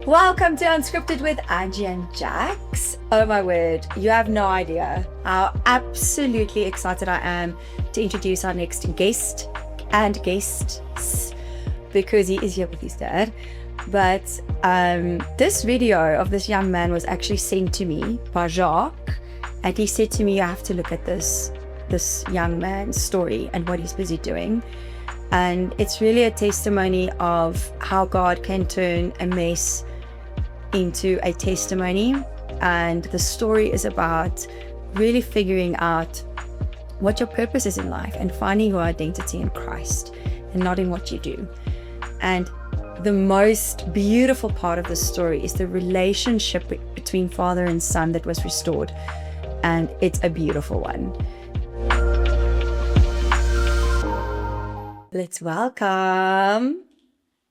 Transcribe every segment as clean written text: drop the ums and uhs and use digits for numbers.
Welcome to Unscripted with Angie and Jax. Oh my word, you have no idea how absolutely excited I am to introduce our next guest and guests, because he is here with his dad. But this video of this young man was actually sent to me by Jacques, and he said to me, you have to look at this young man's story and what he's busy doing. And it's really a testimony of how God can turn a mess into a testimony. And the story is about really figuring out what your purpose is in life and finding your identity in Christ and not in what you do. And the most beautiful part of the story is the relationship between father and son that was restored. And it's a beautiful one. Let's welcome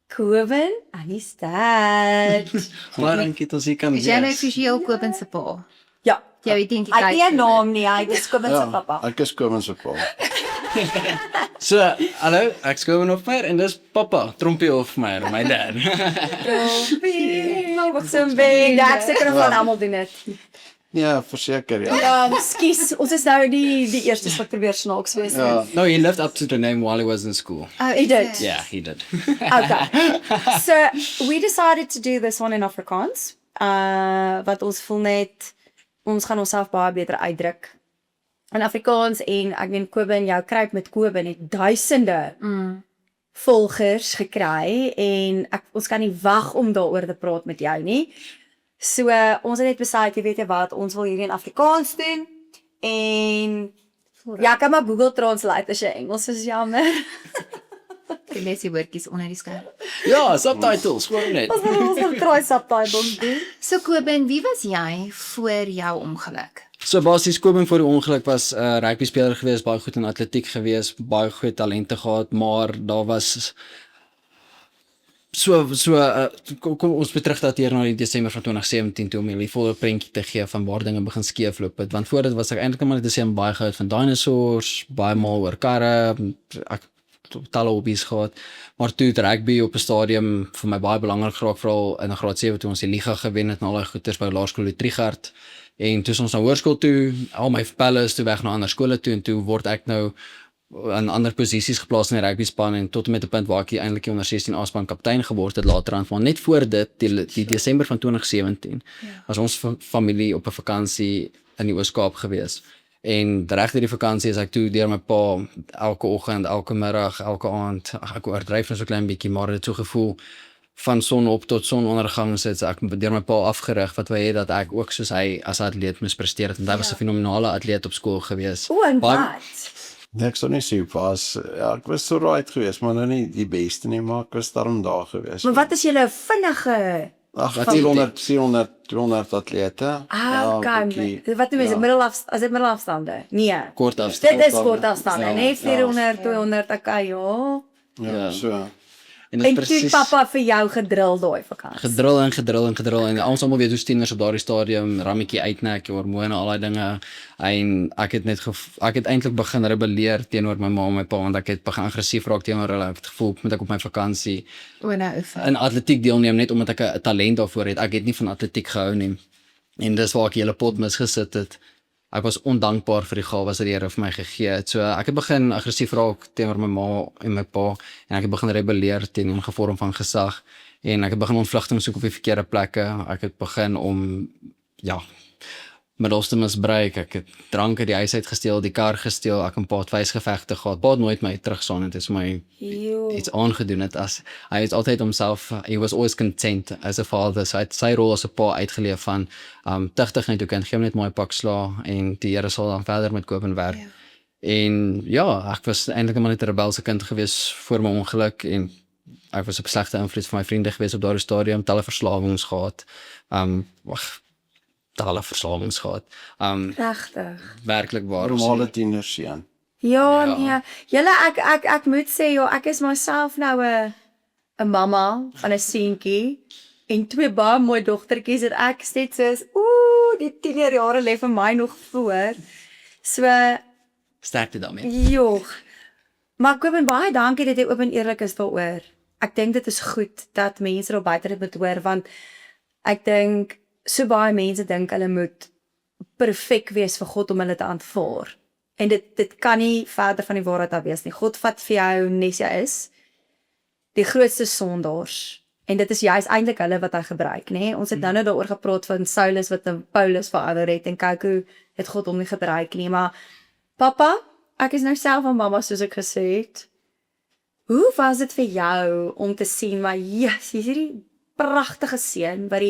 Kobben aan die stad. Maar dankie dat jy kan Is jy nou wees. visueel Kobben se pa? Ja, Jou hy identiteit. het nie 'n naam nie, hy is Kobben se pappa. Ek is Kobben se pa. So, hallo, ek's Kobben Hofmeyer en dis pappa, Trompie Hofmeyer, my dad. Wat so 'n big, ek seker van almal doen dit. Ja, verseker ja. Ja, skus, ons is nou die eerstes wat probeer snaaks wees. Ja. No, he lived up to the name while he was in school. Oh, He did. Yeah, he did. Okay. So we decided to do this one in Afrikaans. Wat ons voel net ons gaan onsself baie beter uitdruk in Afrikaans, en ek meen Kobben, jou kruip met Kobben het duisende volgers gekry, en ons kan nie wag om daaroor te praat met jou nie. So ons het net besluit, jy weet jy wat, ons wil hierdie in Afrikaans doen, en ja, ek kan maar Google Translate as jy Engels is, jammer. Ek lees die woordjies onder die skerm. Ja, subtitles, gewoon net. Ons gaan try subtitles doen. So Kobben, wie was jy voor jou ongeluk? So basies Kobben voor die ongeluk was 'n rugby speler gewees, baie goed in atletiek gewees, baie goeie talente gehad, maar daar was kom ons terugdateer na die Desember van 2017 toe om 'n volle prentjie te gee van waar dinge begin skeefloop het, want voor dit was ek eintlik maar net Desember baie gehou van dinosaurs, baie mal oor karre, ek talle hobbies gehad, maar toe het rugby op 'n stadium vir my baie belangrik geraak, veral in graad 7 toe ons die liga gewen het en al die goeters by Laerskool die Trigard, en toe is ons na hoërskool toe, al my pelle is toe weg na ander skole toe, en toe word ek nou in ander posisies geplaas in die rugby span, en tot en met 'n punt waar ek eintlik die onder 16 A-span kaptein geword het later aan, maar net voor dit, die Desember van 2017, was ons familie op 'n vakansie in die Oos-Kaap gewees. En reg deur die vakansie is ek toe deur my pa elke oggend, elke middag, elke aand, ek oordryf nou so klein bietjie, maar dit het so gevoel van son op tot sonondergang sit ek deur my pa afgerig wat wou hê dat ek ook soos hy as atleet moes presteer het, en hy was 'n fenominale atleet op skool gewees. O, en Baie- wat? Ek sou nie sê pas. Ja, ek was so right geweest, maar nou nie die beste nie, maar ek was daarom daar geweest. Maar wat is julle vinnige? Ag, wat 400 atlete. Okay. bietjie- Wat doen mense? Is dit middelafstande? Nee. Kort afstand. Dit is kort afstande, Ja, nee, ja. 400, 200, okay, ja. Ja, so. En dit En is toe presies pappa vir jou gedrill daai vakansie. gedrul en ons almal weet hoe tieners op daardie stadium rammetjie uitnek, hormone, al daai dinge, en ek het eintlik begin rebelleer teenoor my ma en my pa, want ek het begin aggressief raak teenoor hulle. Ek het gevoel moet ek op my vakansie O, nou oefen. in atletiek deelneem net omdat ek 'n talent daarvoor het. Ek het nie van atletiek gehou nie. En dis waar ek die hele pot misgesit het. Ek was ondankbaar vir die gawes wat die Here vir my gegee het. So ek het begin aggressief raak teenoor my ma en my pa, en ek het begin rebelleer teen 'n vorm van gesag, en ek het begin ontvlugting soek op die verkeerde plekke. Ek het begin om middels te misbruik. Ek het drank uit die huis uit gesteel, die kar gesteel, ek 'n paar wysgevegte gehad. Pa het nooit my teruggestaan en dit is my Jo. iets aangedoen het, as hy het altyd homself, he was always content as a father, so hy het sy rol as 'n pa uitgeleef van tigtig net, ook kind, gee hom net mooi pak sla, en die Here sal dan verder met Kobben werk. En ja, ek was eintlik maar net 'n rebelse kind gewees voor my ongeluk, en ek was op slegte invloed van my vriende gewees op daardie stadium, talle verslawings gehad, Regtig. werklik waar. Normale tieners seun. Ja, Ja. nee. Julle ek moet sê, ja, ek is myself nou 'n mamma van 'n seentjie en twee baie mooi dogtertjies, en ek sê soos, die tienerjare lê vir my nog voor. So, Sterkte daarmee. joh. Maar Kobben, baie dankie dat jy oop en eerlik is daaroor. Ek dink dit is goed dat mense daar buite dit moet hoor, want Ek dink so baie mense dink hulle moet perfek wees vir God om hulle te aanvaar. En dit kan nie verder van die waarheid af wees nie. God vat vir jou nes jy is, die grootste sondaars. En dit is juist eintlik hulle wat hy gebruik, nê? Ons het nou daaroor gepraat van Saulus wat in Paulus verander het en kyk hoe het God hom nie gebruik nie, maar pappa, ek is nou self 'n mamma soos ek gesê het. Hoe was dit vir jou om te sien maar yes, hier's hierdie pragtige seun wat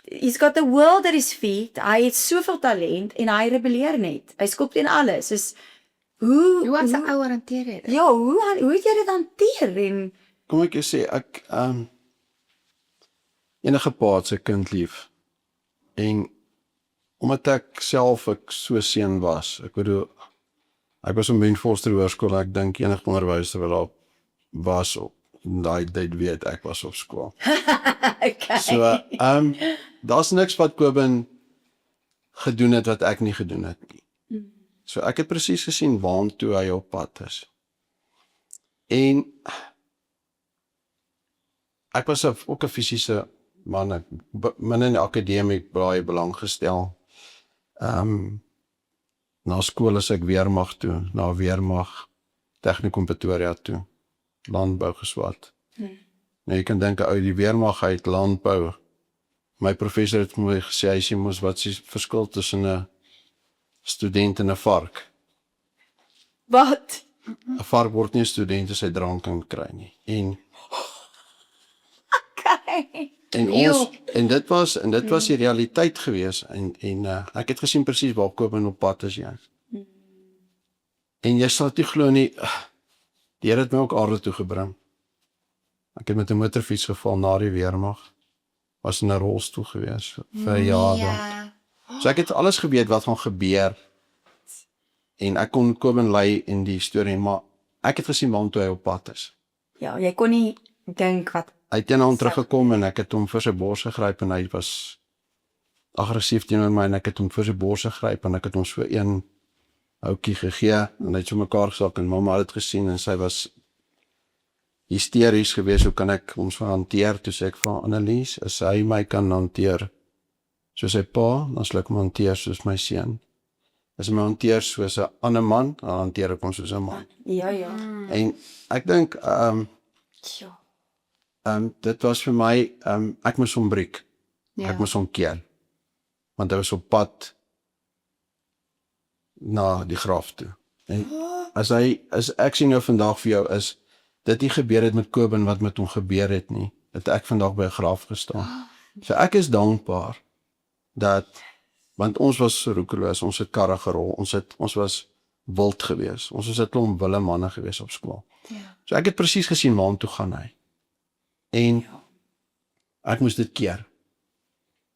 he's got the world at his feet. Hy het soveel talent en hy rebelleer net. Hy skop teen alles. Dus Hoe as 'n ouer hanteer dit? ja, hoe het jy dit hanteer en Kom ek jou sê, ek enige pa het sy kind lief. En omdat ek self so seun was, ek bedoel, ek was in Benforster Hoërskool, ek dink enige onderwyser wat daar was op daai tyd weet ek was op skool. okay. So, daar's niks wat Kobin gedoen het wat ek nie gedoen het nie. So ek het presies gesien waantoe hy op pad is. En ek was ook 'n fisiese man, ek min in die akademie baie belang gestel. Na skool is ek weermag toe, na weermag Technikum Pretoria toe, landbou geswat. Nou jy kan dink uit die weermag uit landbou. My professor het my gesê, hy sê mos wat is die verskil tussen 'n student en 'n vark? Wat? 'n Vark word nie 'n student as hy drank kan kry nie. Okay. En dit was die realiteit gewees en ek het gesien presies waar Kobin op pad is jy. En jy sal dit nie glo nie, die Here het my ook aarde toe gebring. Ek het met 'n motorfiets geval na die weermag, was in 'n rolstoel gewees vir jare. Ja. So ek het alles geweet wat gaan gebeur en ek kon Kobin lei in die storie, maar ek het gesien waantoe hy op pad is. Ja, jy kon nie dink wat Hy het hom teruggekom en ek het hom vir sy bors gegryp en hy was aggressief teenoor my en ek het hom vir sy bors gegryp en ek het hom so een houtjie gegee en hy het so mekaar gesak en mamma het dit gesien en sy was hysteries geweest, hoe kan ek hom so hanteer? Toe sê ek vir Annelies, as hy my kan hanteer soos sy pa, dan sal ek hom hanteer soos my seun. As hy my hanteer soos 'n ander man, dan hanteer ek hom soos 'n man. ja. En ek dink dit was vir my ek moes hom breek. Ja. Ek moes hom keer. Want hy was op pad na die graf toe. En as ek sien nou vandag vir jou is dit nie gebeur het met Kobin wat met hom gebeur het nie, het ek vandag by 'n graf gestaan. So ek is dankbaar dat want ons was roekeloos, ons het karre gerol, ons was wild geweest. Ons was 'n klomp wille manne geweest op skool. Ja. So ek het presies gesien waartoe gaan hy. En ek moes dit keer.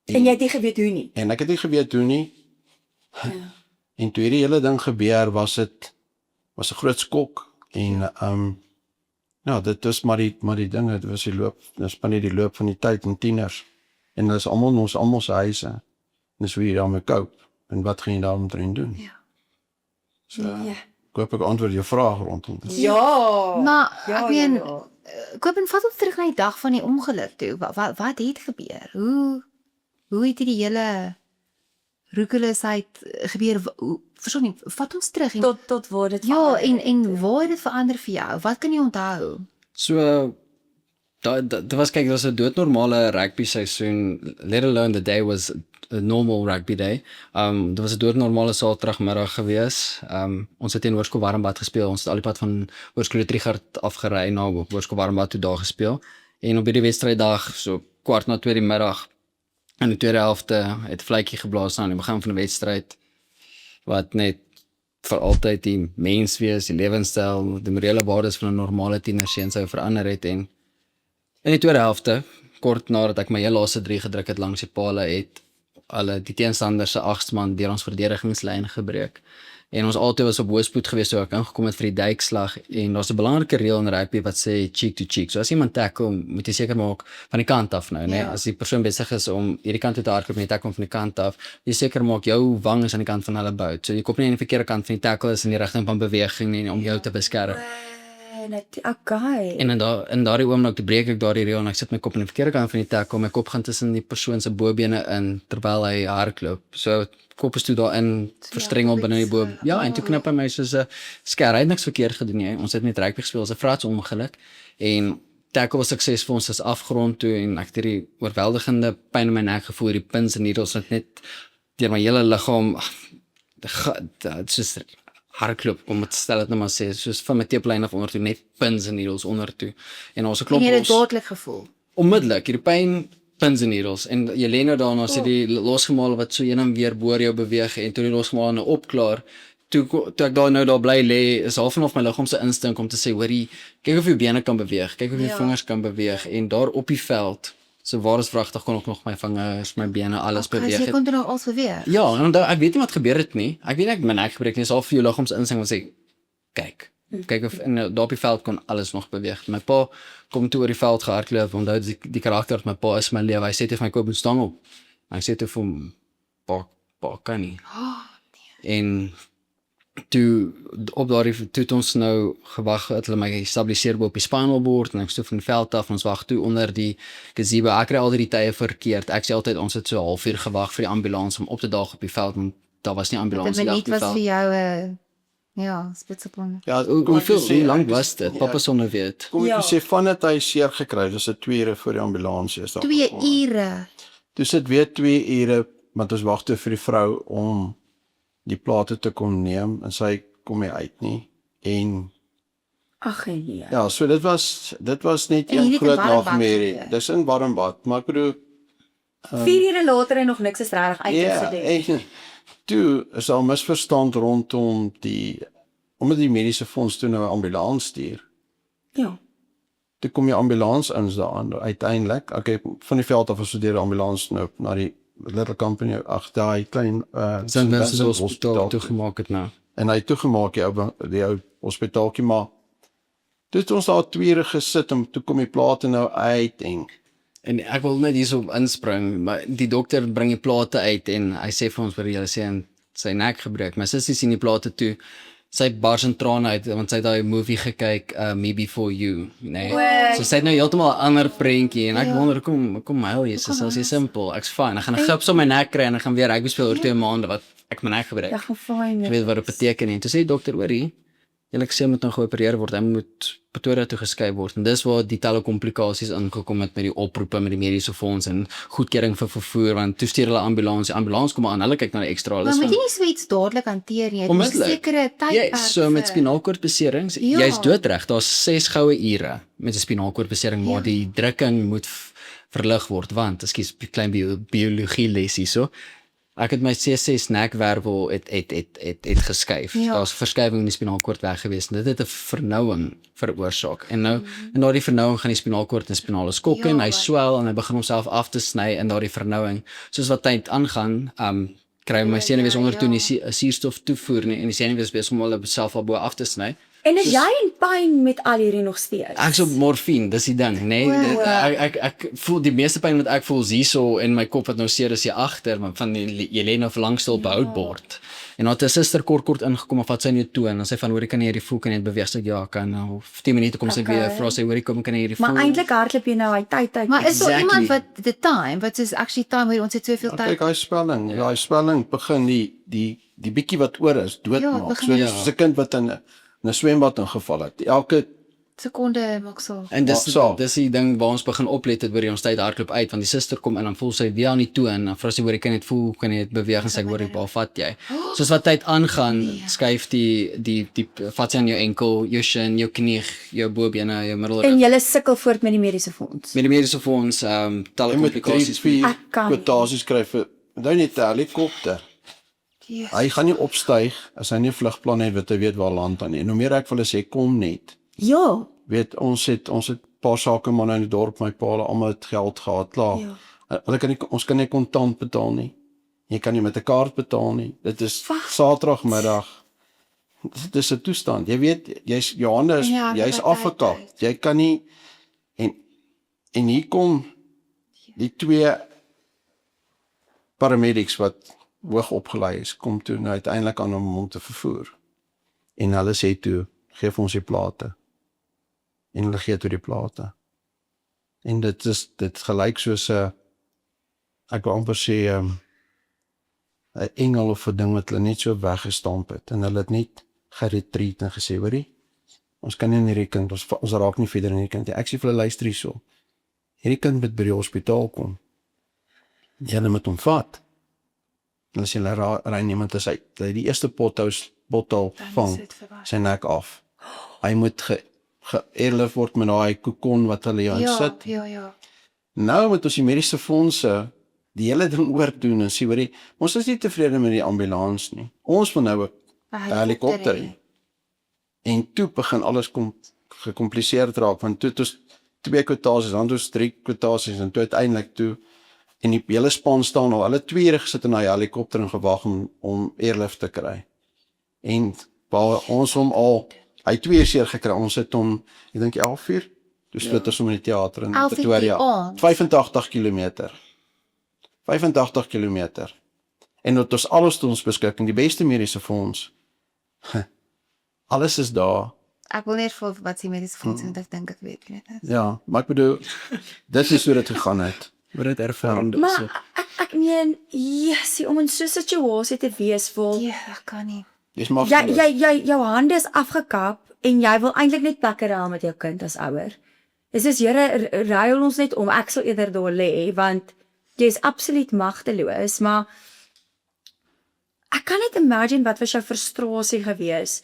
En jy het nie geweet hoe nie. En ek het nie geweet hoe nie. Ja. En toe hierdie hele ding gebeur, was 'n groot skok en ja, dit is maar die dinge, dit was dis van die loop van die tyd en tieners. En dit is ons almal se huise. En dis hoe jy daarmee cope en wat gaan jy daarmee doen? Ja. So, Ja. ek hoop ek antwoord jou vraag rondom dit. Ja. Maar ja, ek meen, ja. Kobin, vat ons terug na die dag van die ongeluk toe. Wat het gebeur? Hoe het die hele roekeloosheid gebeur? Verstaan nie, vat ons terug en Tot waar dit ja, verander en waar het dit verander vir jou? Wat kan jy onthou? So dit was kyk, dit was 'n doodnormale rugby seisoen, let alone the day was a normal rugby day. Dit was 'n doodnormale Saterdagmiddag gewees. Ons het teen Hoërskool Warmbad gespeel. Ons het al die pad van Hoërskool Trigard afgery na Hoërskool Warmbad toe daar gespeel. En op hierdie wedstryddag, so 2:15 die middag, in die tweede helfte het 'n vletjie geblaas aan die begin van die wedstryd wat net vir altyd die menswees, die lewenstyl, die morele waardes van 'n normale tienerseun sou verander het. En in die tweede helfte, kort nadat ek my heel laaste 3 gedruk het langs die palle, het die teenstander se 8-man deur ons verdedigingslyn gebreek. En ons altyd was op hoëspoed geweest toe ek ingekom het vir die duikslag en daar's 'n belangrike reël in rugby wat sê cheek to cheek. So as iemand tackle, moet jy seker maak van die kant af nou, né? Ja. As die persoon besig is om hierdie kant toe te hardloop en die tackle van die kant af, jy seker maak jou wang is aan die kant van hulle bout. So jy kom nie aan die verkeerde kant van die tackle is in die rigting van beweging nie om jou te beskerm. Okay. En in daardie oomblik toe breek ek daardie reël en ek sit my kop aan die verkeerde kant van die tackle, my kop gaan tussen die persoon se bobene in terwyl hy hardloop. So kop is toe daarin verstrengel binne die bo. Ja, en toe knip hy my soos 'n skêr. Hy het niks verkeerd gedoen nie. Ons het net rugby gespeel, as 'n frats ongeluk en tackle was suksesvol, ons is afgrond toe en ek het hierdie oorweldigende pyn in my nek gevoel, die pins en needles het net deur my hele liggaam dit is hardloop, om het stel het nou maar sê, soos van my tepelyn af onder toe, net pins en needles onder toe. En ons 'n klomp En jy het dit dadelik gevoel. onmiddellik, hierdie pyn, pins en needles. En jy lê nou daarna, as jy die losgemale wat so heen en weer boor jou beweeg, en toe die losgemale nou opklaar, toe ek daar bly lê, is half en half my liggaam se instink om te sê, hoorie, kyk of jou bene kan beweeg, kyk of jou vingers kan beweeg, en daar op die veld, so waar is vragtig kon ek nog my vingers, my bene, alles beweeg Jy het. kon dit nou alles beweeg. Ja, en ek weet nie wat gebeur het nie. Ek weet nie, ek het my nek gebreek nie, is al vir jou liggaamsinsing wat sê, kyk of en daar op die veld kon alles nog beweeg. My pa kom toe oor die veld gehardloop, onthou die karakter van my pa is my lewe. Hy sê tegen my koop 'n stang op. En ek sê toe vir hom, pa kan nie. En toe op daardie toe het ons nou gewag het hulle my gestabiliseer op die spinal board en ek stoef van die veld af, ons wag toe onder die gazebo. Ek kry al die tye verkeerd. Ek sê altyd ons het so 'n halfuur gewag vir die ambulans om op te daag op die veld, want daar was nie ambulans Dit op niet die was veld. vir jou 'n ja, spitseponde. Ja, Hoe lank was dit? Papa sonder weet. Kom ek Ja. sê vandat hy seer gekry het, dis 'n 2 ure voor die ambulans is daar. 2 gekom. ure. Toe sit weer 2 ure, want ons wag toe vir die vrou om die plate te kom neem en sy kom nie uit nie. En Ag nee. ja, so dit was net En een hierdie groot in Warmbad nagmerrie. gebeur. Dis in Warmbad, maar ek bedoel 4 ure later en nog niks is regtig ja, uitgedoen. en toe is al misverstand rondom omdat die mediese fonds toe nou 'n ambulans stuur. Ja. Toe kom die ambulans ins daaraan uiteindelik. Okay, van die veld af was deur die ambulans nou na die Little Company, daai klein St. Vincent Hospitaal toegemaak het nou. En hy het toegemaak die ou hospitaaltjie, maar toe het ons daar 2 ure gesit en toe kom die plate nou uit En ek wil net hierso inspring, maar die dokter bring die plate uit en hy sê vir ons vir julle sê en sy nek gebreek. My sussie sien die plate toe. Sy bars in trane uit want sy het daai movie gekyk, Me Before You, nee. So sy het nou heeltemal 'n ander prentjie en ek wonder kom huil jy, so as jy simpel. Ek's fine. Ek gaan 'n gips op my nek kry en ek gaan weer rugby speel oor 2 maande wat ek my nek gebreek. Ja, gaan fyn. Ek weet wat dit beteken nie. Toe sê die dokter hoorie, julle sê moet nou geopereer word. Hy moet Pretoria toe geskuif word en dis waar die talle komplikasies ingekom het met die oproepe met die mediese fonds en goedkeuring vir vervoer want toe stuur hulle ambulans. Die ambulans kom aan, hulle kyk na die ekstra. Maar Alles moet van jy nie so iets dadelik hanteer nie. Dit is 'n onmiddellik. sekere tydperk. So met spinaalkoordbeserings, Ja. jy's doodreg. Daar's 6 goue ure met 'n spinaalkoordbesering waar die drukking moet verlig word want ekskuus klein biologie lesie so. Ek het my C6 nekwervel het geskuif. Ja. Daar's verskywing in die spinaalkoord weg gewees en dit het 'n vernouing veroorsaak. En nou in daardie vernouing gaan die spinaalkoord in spinale skok en hy swel en hy begin homself af te sny in daardie vernouing. Soos wat tyd aangaan, kry my senuwees onder toe nie suurstof toevoer nie en die senuwees besig om hulle self al bo af te sny. En is jy in pyn met al hierdie nog steeds? Ek's op morfine, dis die ding, nê. Ek voel die meeste pyn wat ek voel is hierso in my kop wat nou seer is hier agter, maar van jy lê nou vir langstel op 'n houtbord. En haar suster kort ingekom of wat sy net toe en sy van hoor ek kan nie hierdie voel kan net beweeg. Sy sê ja, kan nou 10 minute kom sy weer, vra sy hoor ek kom kan hierdie voel. Maar eintlik hardloop jy nou hy tyd. Maar is daar Exactly. iemand wat the time, wat is actually time hoe ons het soveel kyk tyd. hy spelling. Ja, hy spelling begin die bietjie wat oor is doodmaak. begin So ja. dis soos 'n kind wat in 'n swembad ingeval het. Elke Sekonde maak so. En Maak saak. dis die ding waar ons begin oplet het oor ons tyd hardloop uit want die suster kom in en dan voel sy weer aan die toe en dan vra sy hoor ek kan net voel kan jy dit beweeg en sy hoor ek waar vat jy. Soos wat tyd aangaan, skuif die vat sy aan jou enkel, jou shin, jou knie, jou bobene, jou middelrug. En jy sukkel voort met die mediese fonds. Met die mediese fonds talle jy moet komplikasies. 3 Ek kan nie. kwotasies kry vir nou net 'n helikopter. Jesus. Hy gaan nie opstyg as hy nie 'n vlugplan het wat hy weet waar land hy nie. En hoe meer ek vir hulle sê kom net. Ja. Weet ons het 'n paar sake manne in die dorp, my pa, hulle almal het geld gehad, klaar. Ja. Hulle kan nie ons kan nie kontant betaal nie. Jy kan nie met 'n kaart betaal nie. Dit is Wag. Saterdagmiddag. Dit is 'n toestand. Jy weet, jy's jou hande is Ja, jy's wat afgekap. tyd. Jy kan nie en hier kom die 2 paramedics wat hoog opgelei is, kom toe nou uiteindelik aan om te vervoer. En hulle sê toe, gee vir ons die plate. en hulle gee toe die plate. En dit gelyk soos 'n ek wil amper sê 'n engel of 'n ding wat hulle net so weggestamp het en hulle het net geretreat en gesê, hoorie, ons kan nie in hierdie kind, ons raak nie verder in hierdie kind. Ek sê vir hulle luister hierso. Hierdie kind moet by die hospitaal kom. Julle moet hom vat. En as hulle ry niemand is uit. Hy die eerste bottel vang sy nek af. Hy moet geairlift word met daai kokon wat hulle hier in sit. Ja. Nou moet ons die mediese fondse die hele ding oordoen en sê, hoorie, ons is nie tevrede met die ambulans nie. Ons wil nou 'n helikopter hê. En toe begin alles gekompliseerd raak, want toe het ons 2 kwotasies, dan het ons 3 kwotasies, en toe uiteindelik toe, en die hele span staan al, hulle 2 ure gesit in die helikopter en gewag om airlift te kry. En waar ons hom al, hy 2 uur seer gekry, ons het hom, ek dink 11 uur, toe split ons hom in die teater in 11 uur Pretoria, die aand. 85 kilometer. 85 kilometer. En dit is alles tot ons beskikking, die beste mediese fonds. Alles is daar. Ek wil net vir wat sy mediese fonds en ek dink ek weet nie. Ja, maar ek bedoel, dit is hoe dit gegaan het. Wat dit ervaring Maar ek meen, jessie, om in so 'n situasie te wees vol, Ja, ek kan nie. Dis maar jou hande is afgekap en jy wil eintlik net plekke ruil met jou kind as ouer. Dis soos, Here, ruil ons net om, ek sal eerder daar lê, want jy is absoluut magteloos, maar ek kan net imagine wat was jou frustrasie gewees.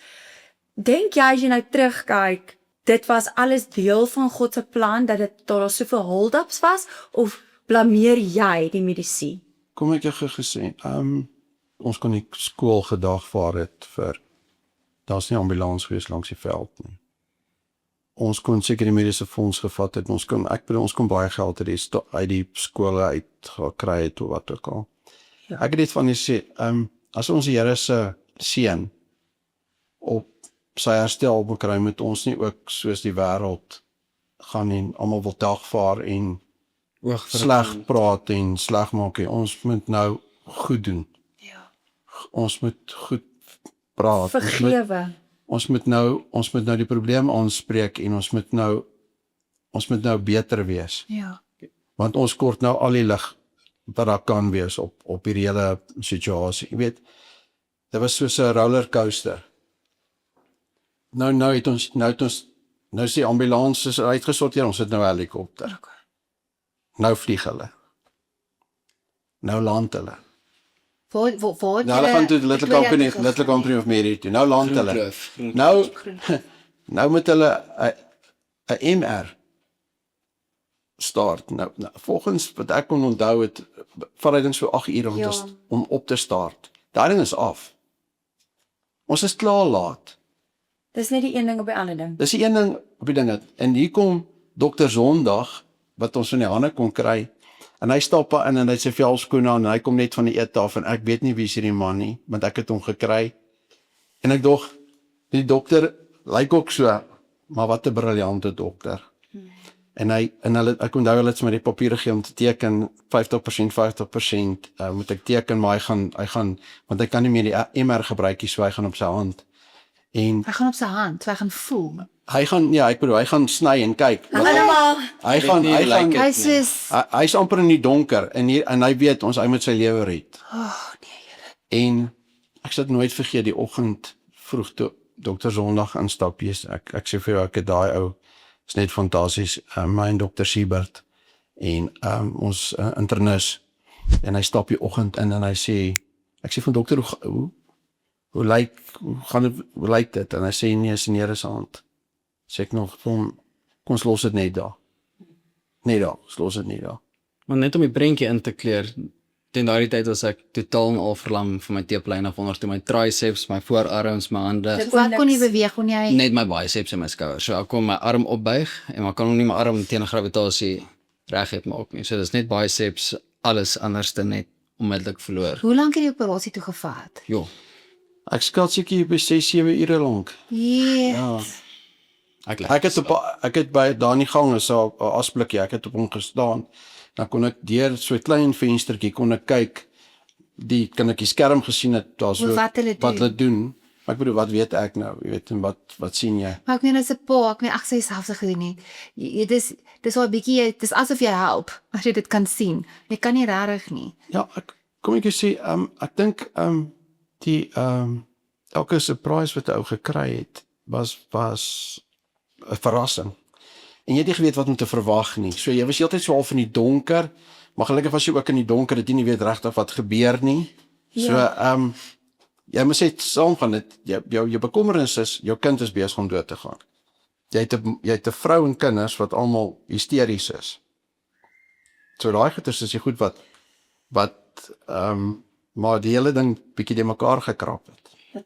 Dink jy as jy nou terugkyk, dit was alles deel van God se plan, dat dit daar soveel hold-ups was, of blameer jy die medisyne? Kom ek jou gesê, ons kon die skool gedagvaar het vir, daar's nie ambulans gewees langs die veld nie. Ons kon seker die mediese fonds gevat het, ons kon baie geld uit die skole uitgekry het, of wat ook al. Ja. Ek het dit van gesê, as ons die Here se seën op sy herstel bekry, moet ons nie ook soos die wêreld gaan en almal wil dagvaar en sleg praat en sleg maak. Ons moet nou goed doen. Ja. Ons moet goed praat. Vergewe. Ons moet nou die probleem aanspreek en ons moet nou beter wees. Ja. Want ons kort nou al die lig wat daar kan wees op hierdie hele situasie. Jy weet, dit was soos 'n rollercoaster. Nou is die ambulans is uitgesorteer, ons het nou 'n helikopter. Okay. Nou vlieg hulle. Nou land hulle. Waar Nou hulle gaan toe Little Company of Mary toe. Nou land hulle. Nou moet hulle 'n MR start. Nou, volgens wat ek kon onthou het, vat dit so 8 ure om op te start. Daai ding is af. Ons is klaar laat. Dis net die een ding op die ander ding. Dis die een ding op die ding. En hier kom Dr. Sondag, wat ons in die hande kon kry, en hy stap in en hy het sy velskoene aan, en hy kom net van die eettafel, en ek weet nie wie is hierdie man nie, want ek het hom gekry, en ek dog, die dokter lyk ook so, maar wat 'n briljante dokter. En ek onthou hulle het my die papiere gegee om te teken, 50%, moet ek teken, maar hy gaan, want hy kan nie meer die MR gebruik nie, so hy gaan op sy hand. En Hy gaan op sy hand, so hy gaan voel. hy gaan sny en kyk. Hy's amper in die donker, en hy weet, hy moet sy lewe red. Nee, Here. En ek sal nooit vergeet die oggend vroeg toe Dr. Sondag instap, ek sê vir jou, ek het daai ou, is net fantasies, my en Dr. Siebert, en ons internis, en hy stap die oggend in, en hy sê, ek sê van dokter, hoe lyk dit, en hy sê, nee, is in die Here se hand. Sê ek nog, kom ons los dit net daar. Ons los dit net daar. Maar net om die prentjie in te kleur, teen daardie tyd was ek totaal en al verlam van my teuplyn af onder toe, my triceps, my voorarms, my hande, Wat kon jy beweeg, kon jy? net my biceps en my skouers. So ek kon my arm opbuig en maar kan hom nie my arm teen gravitasie reghet maak nie. So dis net biceps, alles anderste net onmiddellik verloor. Hoe lank het die operasie toe gevat? Jo, Ek skat seker by 6-7 ure lank. Ja. Ek het by daar in die gang is 'n asblikkie, ek het op hom gestaan. Dan kon ek deur so 'n klein venstertjie kon ek kyk, kan ek die skerm gesien het, daar so Wat hulle doen. Maar ek bedoel, wat weet ek nou? Jy weet, en wat sien jy? Maar ek meen as 'n pa, ek meen ek sou dieselfde gedoen het. Dis al 'n bietjie, dis asof jy help as jy dit kan sien. Jy kan nie regtig nie. Ja, kom ek sê, ek dink die elke surprise wat 'n ou gekry het, was 'n verrassing. En jy het nie geweet wat om te verwag nie. So jy was heeltyd so half in die donker, maar gelukkig was jy ook in die donker dat jy nie weet regtig wat gebeur nie. So jy moet sê saam van dit, jou bekommernis is jou kind is besig om dood te gaan. Jy het 'n vrou en kinders wat almal hysteries is. So daai goeters is jy goed wat maar die hele ding bietjie de mekaar gekrap het.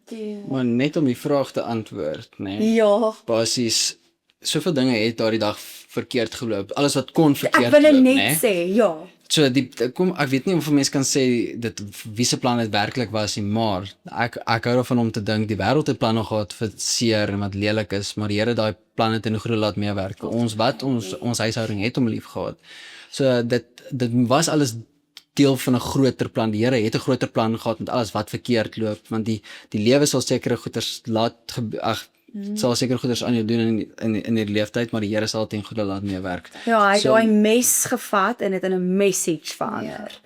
Maar net om die vraag te antwoord, né? Ja. Basies soveel dinge het daardie dag verkeerd geloop. Alles wat kon verkeerd Ek wil loop, net né? sê, ja. So ek weet nie of 'n mens kan sê dit wie se plan dit werklik was nie, maar ek hou daarvan om te dink die wêreld het planne gehad vir seer en wat lelik is, maar die Here daai planne ten goeie laat meewerk. Ons huishouding het hom lief gehad. So dit was alles deel van 'n groter plan. Die Here het 'n groter plan gehad met alles wat verkeerd loop, want die lewe sal sekere goeders sal seker goeders aan jou doen in die leeftyd, maar die Here sal ten goeie laat meewerk. Ja, hy het So- daai mes gevat en dit in 'n message verander.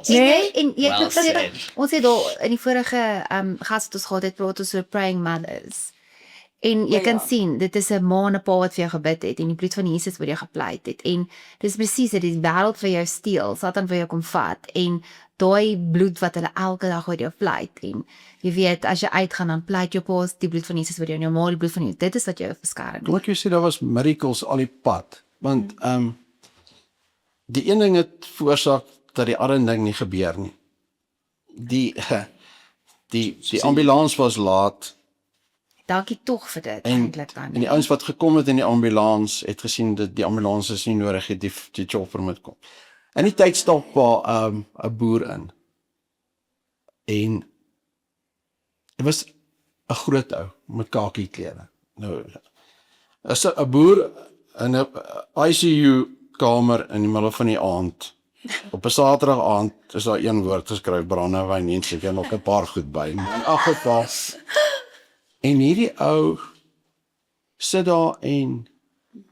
Nee, en jy Well said. ons het daar in die vorige gas wat ons gehad het, praat ons oor praying mothers. En jy kan sien, dit is 'n ma en 'n pa wat vir jou gebid het en die bloed van Jesus wat jou gepleit het. En dis presies dit, die wêreld vir jou steel, Satan vir jou kom vat en daai bloed wat hulle elke dag oor jou pleit. En jy weet, as jy uitgaan dan pleit jou pa die bloed van Jesus oor jou en jou ma die bloed van Jesus. Dit is wat jou beskerm. Kom ek jou sê, daar was miracles al die pad, want die een ding het veroorsaak dat die ander ding nie gebeur nie. Die ambulans was laat, Dankie tog vir dit en eintlik dan. die ouens wat gekom het in die ambulans het gesien dat die ambulans is nie nodig het, die chopper moet kom. In die tyd stap waar 'n boer in. En dit was 'n groot ou met kakie klere. Nou is 'n boer in 'n ICU kamer in die middel van die aand. Op 'n Saterdag aand is daar een woord geskryf, brandewyn en seker nog 'n paar goed by. In 'n geval. En hierdie ou sit daar en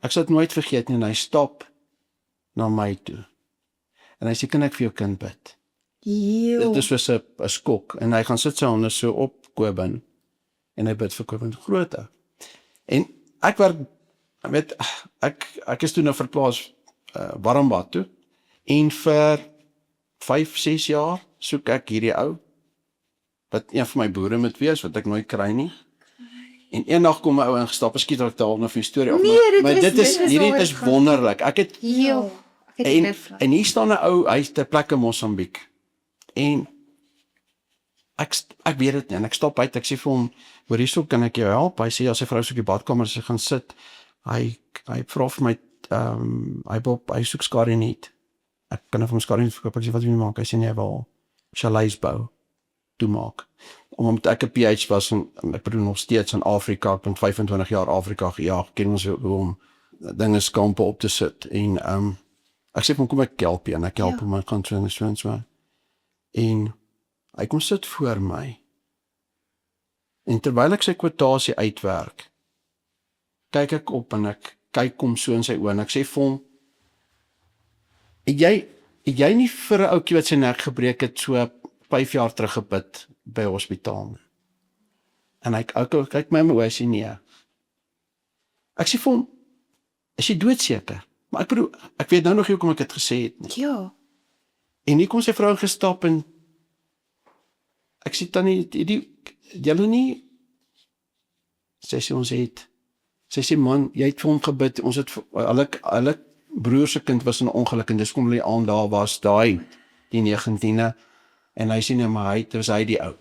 ek sal dit nooit vergeet nie, en hy stap na my toe. En hy sê, kan ek vir jou kind bid? Dit is soos 'n skok, en hy gaan sit sy hande so op Kobin, en hy bid vir Kobin, groot ou. En ek weet, ek is toe nou verplaas Warmbad toe, en vir 5-6 jaar soek ek hierdie ou, wat een van my boere moet wees, wat ek nooit kry nie. En eendag kom 'n ou ingestap, ek skiet dalk daar nog 'n storie op, maar dit is hierdie is wonderlik. Ek het en hier staan 'n ou, hy's ter plekke in Mosambiek. En ek weet dit nie, en ek stop uit, ek sê vir hom, hoor hierso, kan ek jou help? Hy sê, ja, sy vrou soek die badkamer, sy gaan sit. Hy vra vir my, hy soek skare niet. Ek kan vir hom skare niet verkoop, ek sê, wat wil jy maak? Hy sê, nee, hy wil chalets bou, toemaak. Omdat ek 'n PH was, en ek bedoel nog steeds in Afrika, ek ben 25 jaar Afrika gejaag, ken ons hoe om dinge skampe op te sit, en ek sê vir hom, kom ek help jy, en ek help hom, ek gaan so, en hy kom sit voor my, en terwyl ek sy kwotasie uitwerk, kyk ek op, en ek kyk hom so in sy oë, en ek sê vir hom, het jy nie vir 'n ouetjie wat sy nek gebreek het, so 5 jaar terug gebid by hospitaal? En hy kyk my in my oë, hy sê nee. Ek sê vir hom, is jy doodseker? Maar ek bedoel, ek weet nou nog nie hoekom ek dit gesê het nie. Ja. En hier kom sy vrou gestap, en ek sê tannie, julle nie, sy sê man, jy het vir hom gebid, ons het, hulle broer se kind was in 'n ongeluk, en dis kom hulle aan daar was, die 19e, en hy sê nee, maar hy die ou.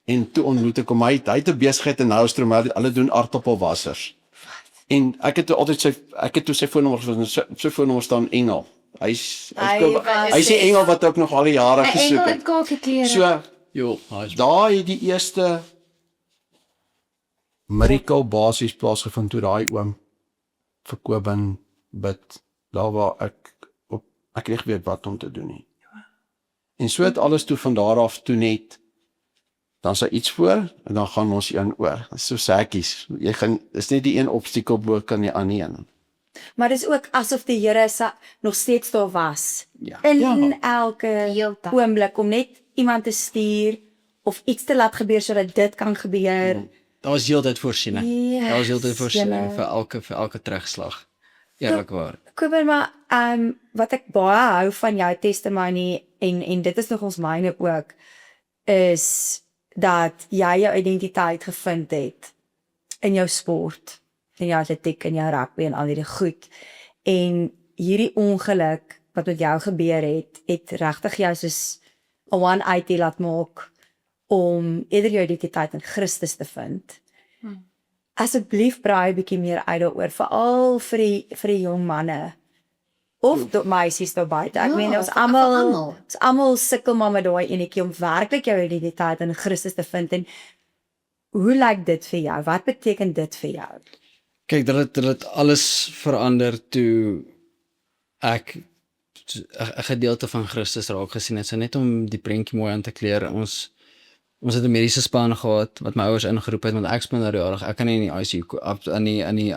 En toe ontmoet ek hom, hy het 'n besigheid in Houston, maar hulle doen aardappelwassers. En ek het toe sy foonnommer staan Engel. Hy sê Engel wat ook nog al die jare gesoek Engel het. het kakie So, Jo, daar het die eerste miracle basies plaasgevind toe daai oom vir Kobin bid, daar waar ek nie weet wat om te doen nie. En so het alles toe van daar af toe net dan is daar iets voor en dan gaan ons een oor. Dit is so sakkies. Dis net die een obstakel bo kan die ander een. Maar dis ook asof die Here nog steeds daar was. Ja. In elke Heeltyd. oomblik om net iemand te stuur of iets te laat gebeur sodat dit kan gebeur. Daar was heeltyd voorsiening. Yes, Daar was heeltyd voorsiening julle. vir elke terugslag. Eerlikwaar. Kobus, maar wat ek baie hou van jou testimony en dit is nog ons myne ook, is dat jy jou identiteit gevind het in jou sport, in jou atletiek, in jou rugby en al hierdie goed. En hierdie ongeluk wat met jou gebeur het regtig jou soos 'n 180 laat maak om eerder jou identiteit in Christus te vind. Asseblief braai 'n bietjie meer uit daaroor, veral vir die jong manne of die meisies daar buite. Ek Ja, meen ons vir almal, almal. ons almal sukkel maar met daai enetjie om werklik jou identiteit in Christus te vind. En hoe lyk dit vir jou? Wat beteken dit vir jou? Kyk, dit het alles verander toe ek 'n gedeelte van Christus raak gesien het. So net om die prentjie mooi aan te kleur. Ons het 'n mediese span gehad wat my ouers ingeroep het want ek is minderjarig. Ek kan nie in die ICU aan die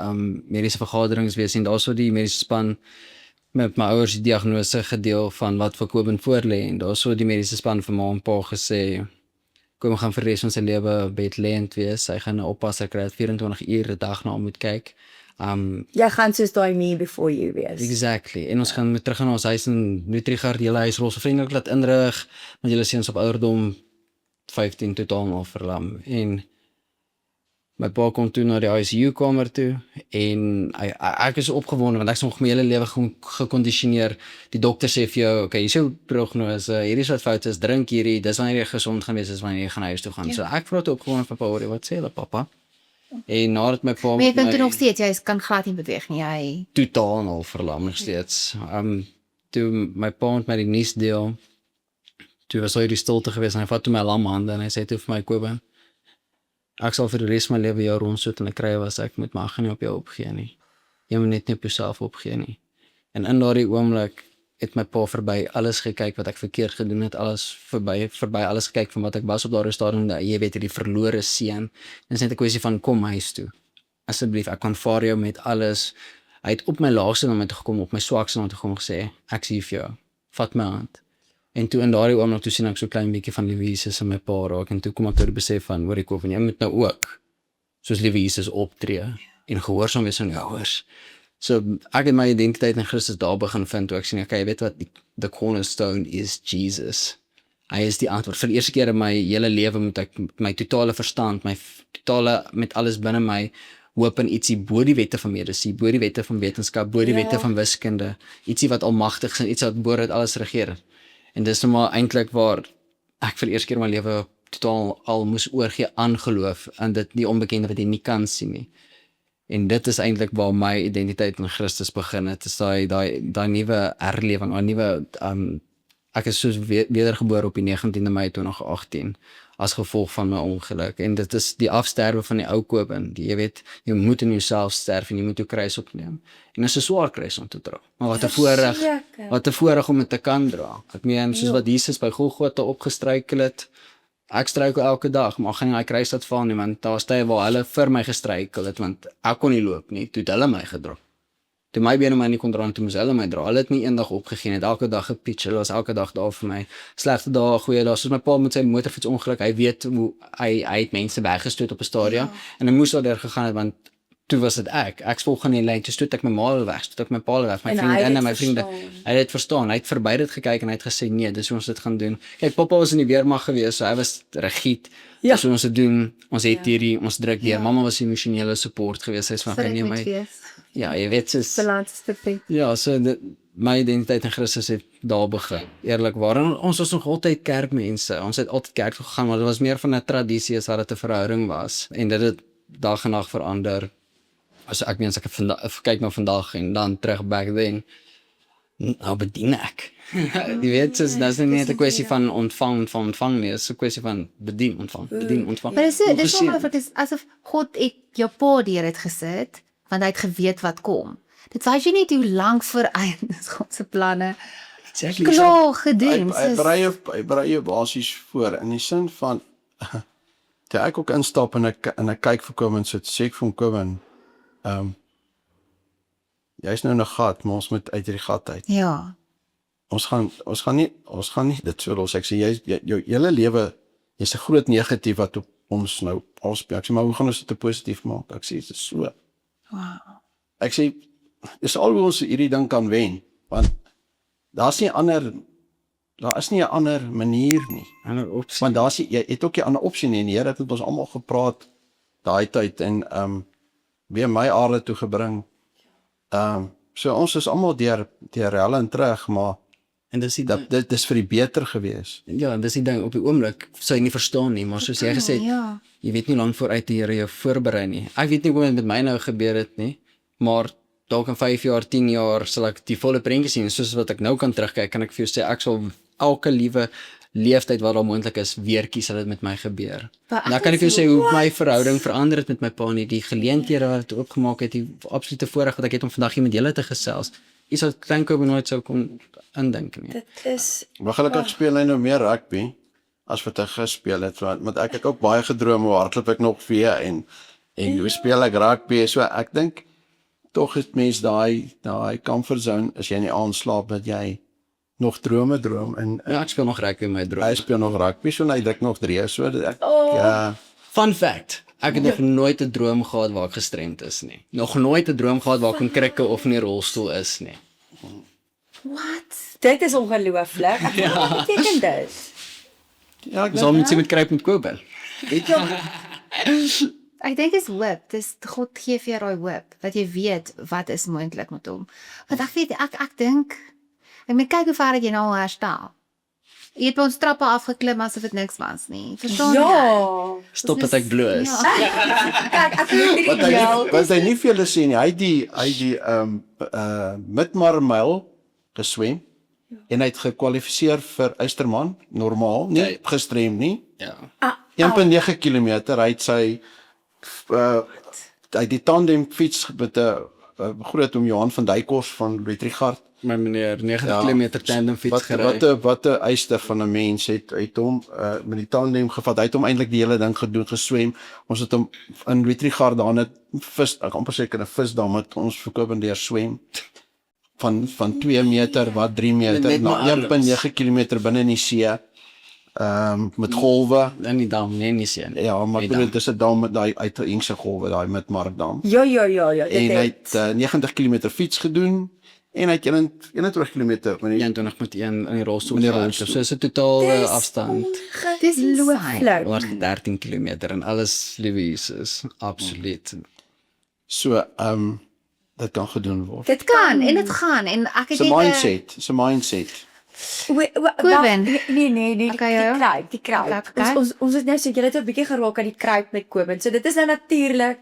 mediese vergaderings wees en daarso die mediese span met my ouers die diagnose gedeel van wat vir Kobus voorlê en daarso die mediese span vir ma en pa gesê Kobus gaan vir die res van sy lewe bedlend wees. Hy gaan 'n oppasser kry wat 24 uur 'n dag na hom moet kyk. Jy gaan soos daai me before you wees. Exactly. En ons gaan met terug gaan na ons huis en Nutrigar die hele huis rolsvriendelik laat inrig want julle seuns op ouderdom 15 totaal al verlam en my pa kom toe na die ICU kamer toe en ek is opgewonde want ek is nog my hele lewe gekondisioneer. Die dokter sê vir jou, okay, hier is jou prognose, hierdie is wat fout is, drink hierdie, dis wanneer jy gesond gaan wees, dis wanneer jy gaan huis toe gaan. So ek vra toe opgewonde vir pa, hoor jy wat sê hulle pappa? En nadat my pa Maar jy kan met toe my nog steeds, jy kan glad nie beweeg nie. Jy totaal al verlam nog steeds. Toe my pa met my die nuus deel, toe was hy die stilte gewees en hy vat toe my lam hande en hy sê toe vir my Kobus, ek sal vir die res van my lewe jou rondsoet en ek kry was ek moet maar gaan nie op jou opgee nie. Jy moet net nie op jouself opgee nie. En in daardie oomblik het my pa verby alles gekyk wat ek verkeerd gedoen het, alles verby alles gekyk van wat ek was op daardie stadium, jy weet hierdie verlore seun. En dit is net 'n kwessie van kom huis toe. Asseblief, ek aanvaar jou met alles. Hy het op my laagste na my toe gekom, op my swakste na my toe gekom gesê, ek sien vir jou, vat my hand. En toe in daardie oomblik toe sien ek so klein bietjie van liewe Jesus in my pa raak en toe kom ek tot die besef van, hoor ek of jy moet nou ook soos liewe Jesus optree en gehoorsaam wees aan jou ouers. So ek het my identiteit in Christus daar begin vind toe ek sien, okay, jy weet wat, the cornerstone is Jesus. Hy is die antwoord. Vir die eerste keer in my hele lewe moet ek my totale verstand, my totale met alles binne my hoop in ietsie bo die wette van medisy, bo die wette van wetenskap, bo die wette van wiskunde, ietsie wat almagtig is en iets wat bo dit alles regeer. En dis nou maar eintlik waar ek vir die eerste keer in my lewe totaal al moes oorgee aan geloof en dit nie onbekende wat jy nie kan sien nie. En dit is eintlik waar my identiteit in Christus begin het. Dit is daai nuwe herlewing, daai nuwe ek is soos wedergebore op die 19de Mei 2018 as gevolg van my ongeluk. En dit is die afsterwe van die ou Kobus. Jy weet, jy moet in jouself sterf en jy moet jou kruis opneem. En dit is 'n swaar kruis om te dra. Maar wat 'n voorreg om dit te kan dra. Ek meen, soos wat Jesus by Golgotha opgestruikel het, ek struikel elke dag, maar ek gaan nie daai kruis laat val nie, want daar was tye waar hulle vir my gestruikel het, want ek kon nie loop nie, toe het hulle my gedra. Toe my bene my nie kon dra, toe moes hulle my dra. Hulle het nie eendag opgegee nie, het elke dag gepitch, hulle was elke dag daar vir my. Slegte dae, goeie dae, soos my pa met sy motorfiets ongeluk, hy weet hoe, hy het mense weggestoot op 'n stadium, en hy moes daardeur gegaan het, want toe was dit ek volg in die lyn, toe stoot ek my ma weg, stoot ek my pa weg, my vriende en my vriende, hy het dit verstaan, hy het verby dit gekyk en hy het gesê, nee, dis hoe ons dit gaan doen. Kyk, pappa was in die weermag gewees, so hy was rigied, dis hoe ons dit doen, ons het hierdie, ons druk deur, mamma was emosionele support gewees, sy is van, nee, my, ja, jy weet, soos, ja, so, my identiteit in Christus het daar begin, eerlikwaar, en ons was nog altyd kerkmense, ons het altyd kerk gegaan, maar dit was meer van 'n tradisie as wat dit 'n verhouding was, en dit het dag en nag verander. As ek meen, as ek kyk na vandag en dan terug back then, nou bedien ek. Jy weet, dis nie net 'n kwessie van ontvang nie, dis 'n kwessie van bedien, ontvang. Maar dis ongelooflik, is asof God het jou pa deur dit gesit, want hy het geweet wat kom. Dit wys jy net hoe lank vooruit is God se planne. Exactly. Klaar gedoen. Hy berei jou basies voor, in die sin van, toe ek ook instap en ek kyk vir Kevin, so sê ek vir hom Kevin, jy's nou in 'n gat, maar ons moet uit hierdie gat uit. Ja. Ons gaan nie dit so los. Ek sê jou hele lewe, jy's 'n groot negatief wat op ons nou afspeel. Ek sê maar hoe gaan ons dit positief maak? Ek sê dit is so. Wow. Ek sê dis al hoe ons hierdie ding kan wen, want daar is nie 'n ander manier nie. Ander opsie. Want jy het ook 'n ander opsie nie. En die Here het met ons almal gepraat daai tyd en weer my aarde toe gebring. So ons is almal deur hel en terug, maar En dis die ding, dit is vir die beter gewees. ja, en dis die ding op die oomblik sou jy nie verstaan nie, maar soos jy gesê het, Ja. jy weet nie lank vooruit die Here jou voorberei nie. Ek weet nie hoe dit met my nou gebeur het nie, maar dalk in 5 jaar, 10 jaar sal ek die volle prentjie sien. Soos wat ek nou kan terugkyk, kan ek vir jou sê ek sal elke liewe leeftyd wat daar moontlik is weer kies dat dit met my gebeur. Maar En dan ek kan ek vir is jou sê hoe my verhouding verander het met my pa nie, die geleenthede wat het oopgemaak het, die absolute voorreg wat ek het om vandag hier met julle te gesels. Iets wat klein Kobe nooit sou kon indink nie. Dit is Maar gelukkig speel hy nou meer rugby as wat hy gespeel het, want ek het ook baie gedroom hoe hardloop ek nog weer en hoe speel ek rugby, so ek dink tog is mens daai comfort zone as jy nie aanslaap dat jy nog drome droom en Ja, ek speel nog rugby in my hy droom. speel nog rugby, so hy druk nog 3, so dat ek Fun fact, ek het nog nooit 'n droom gehad waar ek gestremd is nie. Nog nooit 'n droom gehad waar ek in krikke of in 'n rolstoel is nie. wat? Dit is ongelooflik. Wat beteken dit? ja, ek Dis al met sy met kruip met Kobe. Ek dink is hoop. Dis God gee vir jou daai hoop dat jy weet wat is moontlik met hom. Want ek weet ek dink ek moet kyk hoe ver het jy nou al herstel. Jy het by ons trappe afgeklim asof dit niks was nie. Verstaan jy? Ja. Stop dat ek bloos. Ja. Kyk, ek voel hierdie wat hy nie vir julle sê nie, hy het die midmarmyl geswem en hy het gekwalifiseer vir Eysterman, normaal, nie Nee. gestrem nie. Ja. 1.9 km, hy het sy hy het die tandem fiets met 'n groot oom Johan van Duykhorst van Louis-Trichardt. My meneer 90 km tandem fiets gery. Wat 'n eister van 'n mens het hom met die tandem gevat. Hy het hom eintlik die hele ding gedoen, geswem. Ons het hom in Louis-Trichardt daar net vis, ek amper seker 'n visdam met ons verkoop en deur swem. Van 2 meter, wat 3 meter, Net na maar 1.9 km binne in die see. Met golwe. In die dam, nee, nie sien. Ja, maar ek bedoel dis 'n dam met daai uitgehengse golwe, daai Midmarkdam. Ja, En dit hy het 90 km fiets gedoen en hy het 21 km met die 21.1 in die rolstoel. Met die gehardloop. rolstoel. So is 'n totale afstand Dis ongelooflik. 113 km en alles Louise is absoluut. so dit kan gedoen word. Dit kan en dit gaan en ek het Dis 'n net mindset, dis 'n mindset. Koewen. Nee, die Okay, ja. die kruip. Okay. Ons het nou so julle het 'n bietjie geraak aan die kruip met Koben. So dit is nou natuurlik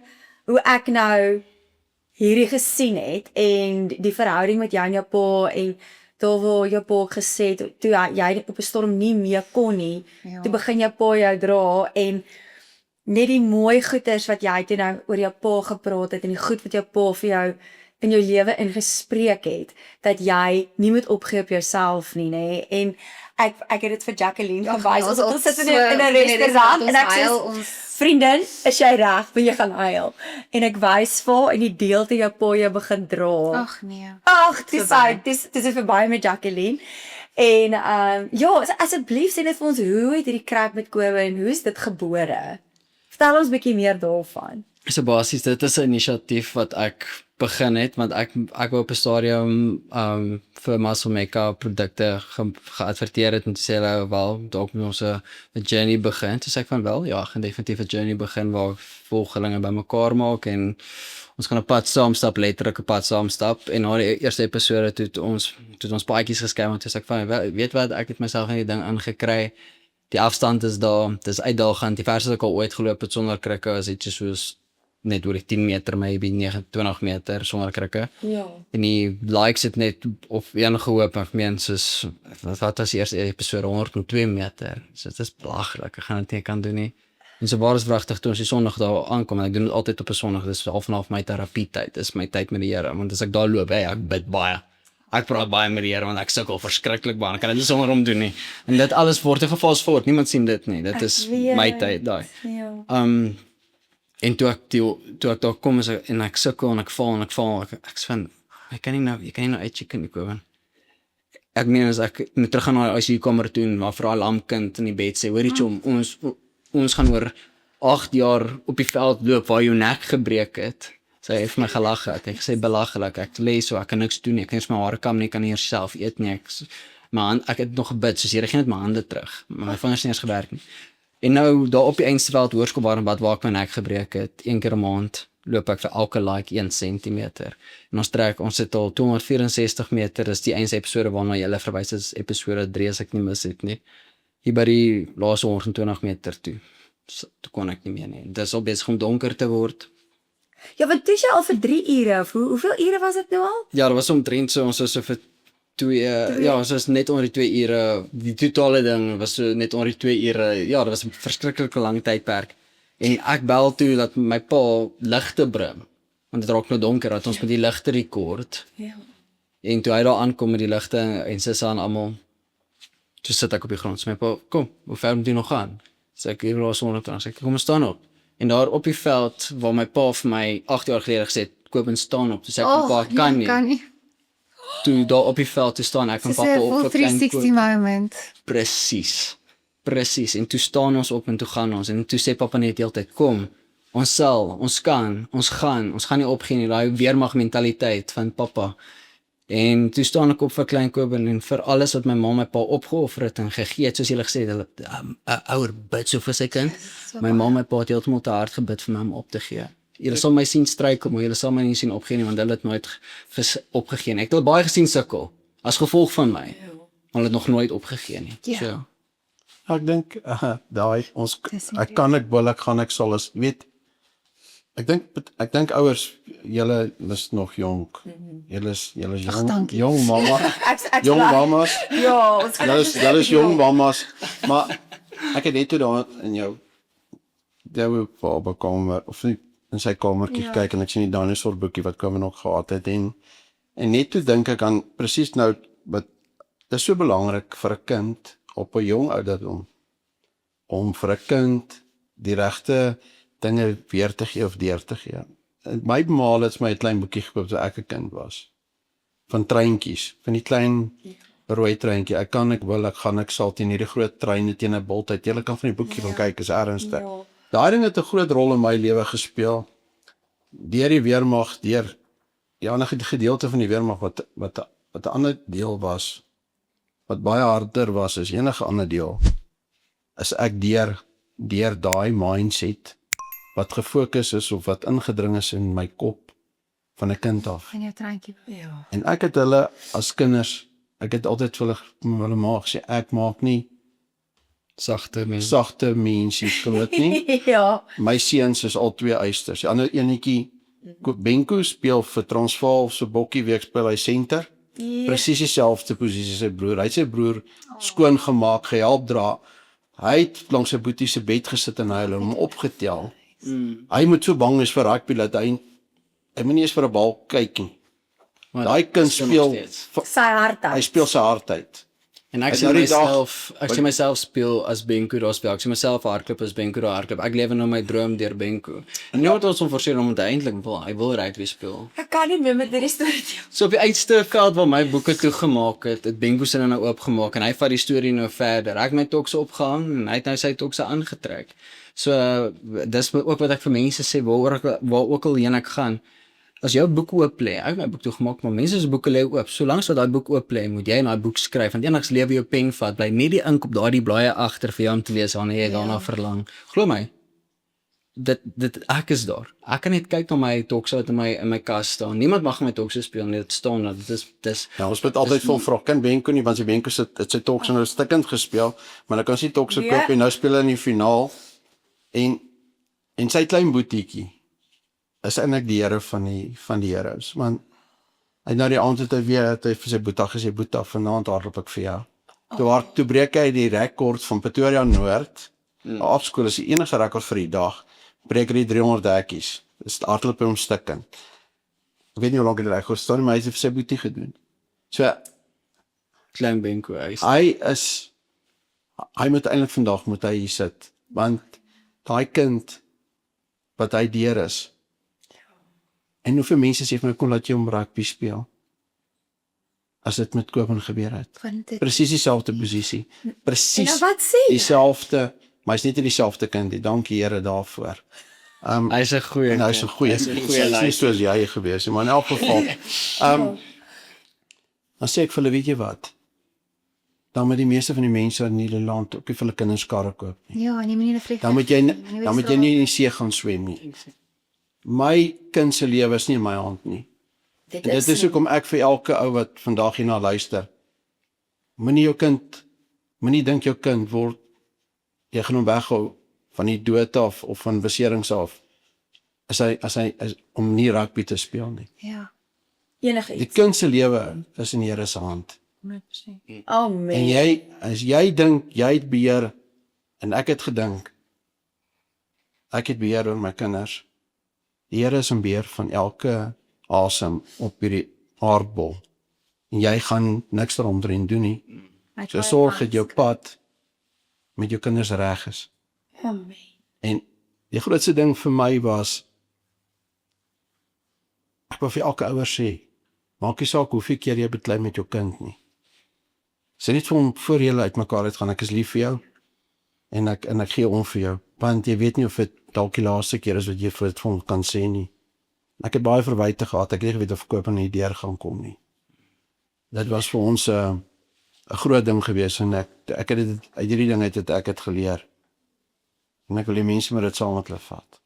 hoe ek nou hierdie gesien het en die verhouding met jou en jou pa en daar waar jou pa gesê het toe jy op 'n storm nie meer kon nie, Ja. toe begin jou pa jou dra en net die mooi goeders wat jy toe nou oor jou pa gepraat het en die goed wat jou pa vir jou in jou lewe ingespreek het, dat jy nie moet opgee op jouself nie, nê? En ek het dit vir Jacqueline gewys. Ons sit in 'n restaurant en ek sê vriendin, is jy reg? Wil jy gaan huil? En ek wys vir haar en die deel toe jou pa jou begin dra. Ag nee. Ag, dis is verby met Jacqueline. En ja, asseblief sê net vir ons hoe het hierdie kruip met Kobe en hoe is dit gebore? Vertel ons 'n bietjie meer daarvan. So basies dit is 'n inisiatief wat ek begin het want ek wou op 'n stadium vir muscle makeup produkte geadverteer het en toe sê hulle wel dalk moet ons 'n journey begin. Toe sê ek van wel ja, gaan definitief 'n journey begin waar volgelinge bymekaar maak en ons gaan 'n pad saam stap, letterlik 'n pad saam stap en na die eerste episode toe ons paadjies geskei want toe sê ek van weet wat ek het myself in die ding ingekry. Die afstand is daar, dis uitdagend. Die verste ek al ooit geloop het sonder krikke is ietsie soos net oor die 10 meter, maybe 29 meter sonder krikke. Ja. En die likes het net of een gehoop of mens soos wat was die eerste episode 102 meter. So dit is belaglik. Ek gaan dit nie kan doen nie. En so waar is wragtig toe ons die Sondag daar aankom en ek doen dit altyd op 'n Sondag. Dis half en half my terapie tyd. Dis my tyd met die Here want as ek daar loop, ek bid baie. Ek praat baie met die Here want ek sukkel verskriklik baie. Ek kan dit nie sonder hom doen nie. En dit alles word gefast forward. Niemand sien dit nie. Dit is my tyd daai. Ja. En toe ek daar kom en ek sukkel en ek val ek sê jy kan nie nou uitcheck nie, Kobus. Ek meen as ek moet teruggaan na die ICU-kamer toe en maar vir daai lamkind in die bed sê, hoorie chom, ons gaan oor 8 jaar op die veld loop waar jou nek gebreek het. Sy het vir my gelag gehad. Ek sê belaglik, ek lê so, ek kan niks doen nie. Ek kan nie eens my hare kam nie, ek kan nie eers self eet nie. Ek het nog gebid, soos Here gee net my hande terug. Maar my vingers het nie eens gewerk nie. En nou daar op die Einsteveld Hoërskoolbad waar ek my nek gebreek het, 1 keer 'n maand loop ek vir elke like 1 centimeter. En ons het al 264 meter, dis die eens episode waarna jy verwys is, episode 3 as ek nie mis het nie. Hier by die laaste 120 meter toe kon ek nie meer nie. Dit is al besig om donker te word. Ja, want toe is jy al vir 3 ure, of hoeveel ure was dit nou al? Ja, dit was omtrent so, ons was so vir 2, ja, ons was net onder die 2 ure, die totale ding was so net onder die 2 ure, ja, dit was 'n verskriklike lang tydperk. En ek bel toe dat my pa ligte bring, want dit raak nou donker, dat ons met die ligte rekord. Ja. En toe hy daar aankom met die ligte en sy aan almal, toe sit ek op die grond, sê my pa, kom, hoe ver moet jy nog gaan? Sê ek, hier was 100 rand, sê ek, kom staan op. En daar op die veld, waar my pa vir my 8 jaar gelede gesê het, koop en staan op, toe sê ek, pa, kan nie. Toe daar op die veld te staan, ek en papa op 'n 360 moment. Presies, en toe staan ons op en toe gaan ons, en toe sê papa net die hele tyd, kom, ons gaan nie opgee nie, daai weermag mentaliteit van papa. En toe staan ek op vir klein Kobus en vir alles wat my ma en my pa opgeoffer het en gegee het, soos julle gesê het, hulle 'n ouer bid so vir sy kind. My ma en my pa het heeltemal te hard gebid vir my om op te gee. Julle sal my sien struikel, maar julle sal my nie sien opgee nie, want hulle het nooit opgegee nie. Ek het al baie gesien sukkel, as gevolg van my, maar hulle het nog nooit opgegee nie. Ja. So. Ek dink daai ek kan ek wil ek gaan ek sal as weet ek dink ouers julle is nog jonk. Julle is jong mamma. Jong mamas. Ja, ons gaan Julle is jong mamas, maar ek het net toe daar in jou kamer of nie in sy kamertjie kyk en ek sien die dinosaur boekie wat Kobus nog gehad het en net toe dink ek aan presies nou wat dit is so belangrik vir 'n kind op 'n jong ouderdom om vir 'n kind die regte dinge weer te gee of deur te gee. My ma het my 'n klein boekie gekoop toe ek 'n kind was. Van treintjies, van die klein rooi treintjie. Ek wil, ek gaan, ek sal teen hierdie groot treine teen 'n bultyd. Jy kan van die boekie gaan kyk, is ernstig. Ja. Daai ding het 'n groot rol in my lewe gespeel. Deur die weermag, deur enige gedeelte van die weermag wat 'n ander deel was, wat baie harder was as enige ander deel, is ek deur daai mindset wat gefokus is of wat ingedring is in my kop van 'n kind af. En jou treintjie. Ja. En ek het hulle as kinders, ek het altyd vir hulle maak sê ek maak nie Sagte mensies groot nie. Ja. My seuns is al 2 eisters. Die ander enetjie Benko speel vir Transvaal se bokkie week speel hy senter. Presies dieselfde posisie as sy broer. Hy het sy broer skoon gemaak, gehelp dra. Hy het langs sy boetie se bed gesit en hy het hom opgetel. Hy moet so bang wees vir rugby dat hy moet nie eens vir 'n bal kyk nie. Daai kind speel Sy hart uit. hy speel sy hart uit. En ek En sien nou die dag- myself speel as Benko daar speel. Ek sien myself hardloop as Benko daar hardloop. Ek lewe nou my droom deur Benko. En nie wat ons hom forceer om te eintlik hy wil rugby speel. Ek kan nie meer met hierdie storie deel. So op die uitste veld waar my boeke toegemaak het Benko se nou oopgemaak en hy vat die storie nou verder. Ek het my tokse opgehang en hy het nou sy tokse aangetrek. So dis ook wat ek vir mense sê waar ook al heen ek gaan. As jou boek oop lê, ek het my boek toegemaak, maar mense se boeke lê oop. Solank so daai boek oop lê, moet jy in daai boek skryf. Want enigs lewe jou pen vat, bly net die ink op daardie blaaie agter vir jou om te lees wanneer jy daarna verlang. Glo my. Dit ek is daar. Ek kan net kyk na my tokse wat in my kas staan. Niemand mag my tokse speel nie. Dit staan dat dis Ja, ons moet altyd vol vra, kan Benko nie, want sy Benko het sy tokse nou stikkend gespeel, maar nou kan sy tokse koop en nou speel hy in die finaal. En sy klein boetiekie is eintlik die Here van die heroes. Want hy nou die aand het hy vir sy boetie gesê, boetie, vanaand hardloop ek vir jou. Toe breek hy die rekord van Pretoria Noord. Afskool is die enigste rekord vir die dag. Breek hy die 300 hekkies. Dis hardloop hom stikkend. Ek weet nie hoe lank hy reg gestaan, maar hy het vir sy boetie gedoen. So Klein Benko hy moet eintlik vandag moet hy hier sit, want daai kind wat hy deur is. En hoeveel mense sê vir my kon laat jy hom rugby speel as dit met Kobus gebeur het. Want dit Presies dieselfde posisie. En Presies nou wat sê jy? dieselfde, maar hy's net nie dieselfde kind nie. Dankie Here daarvoor. hy's 'n goeie En hy's 'n goeie, hy's 'n goeie hy's nie leier. soos jy gewees nie, maar in elk geval. Dan sê ek vir hulle, weet jy wat? Dan moet die meeste van die mense in hierdie land ook nie vir hulle kinders karre koop nie. ja, nie meneer vlieg. Dan moet jy nie in die see gaan swem nie. My kind se lewe is nie in my hand nie. En dit is hoekom ek vir elke ou wat vandag hierna luister, moenie dink jou kind word, jy gaan hom weghou van die dood af of van beserings af, as hy om nie rugby te speel nie. Ja. Enige Die iets. kind se lewe is in die Here se hand. 100%. Oh En man. as jy dink jy het beheer, en ek het gedink ek het beheer oor my kinders. Die Here is in beheer van elke asem op hierdie aardbol. En jy gaan niks daaromtrent doen nie. So sorg dat jou pad met jou kinders reg is. Oh man. En die grootste ding vir my was, ek wil vir elke ouer sê, maak nie saak hoeveel keer jy beklei met jou kind nie. Sê net vir hom voor jy uitmekaar uitgaan, ek is lief vir jou, en ek gee om vir jou, want jy weet nie of dit dalk die laaste keer is wat jy vir dit vir hom kan sê nie. Ek het baie verwyte gehad, ek het nie geweet of Kobus nie deur gaan kom nie. Dit was vir ons 'n groot ding gewees, en ek het dit, uit hierdie ding het ek het geleer. En ek wil die mense met dit saam met hulle vat.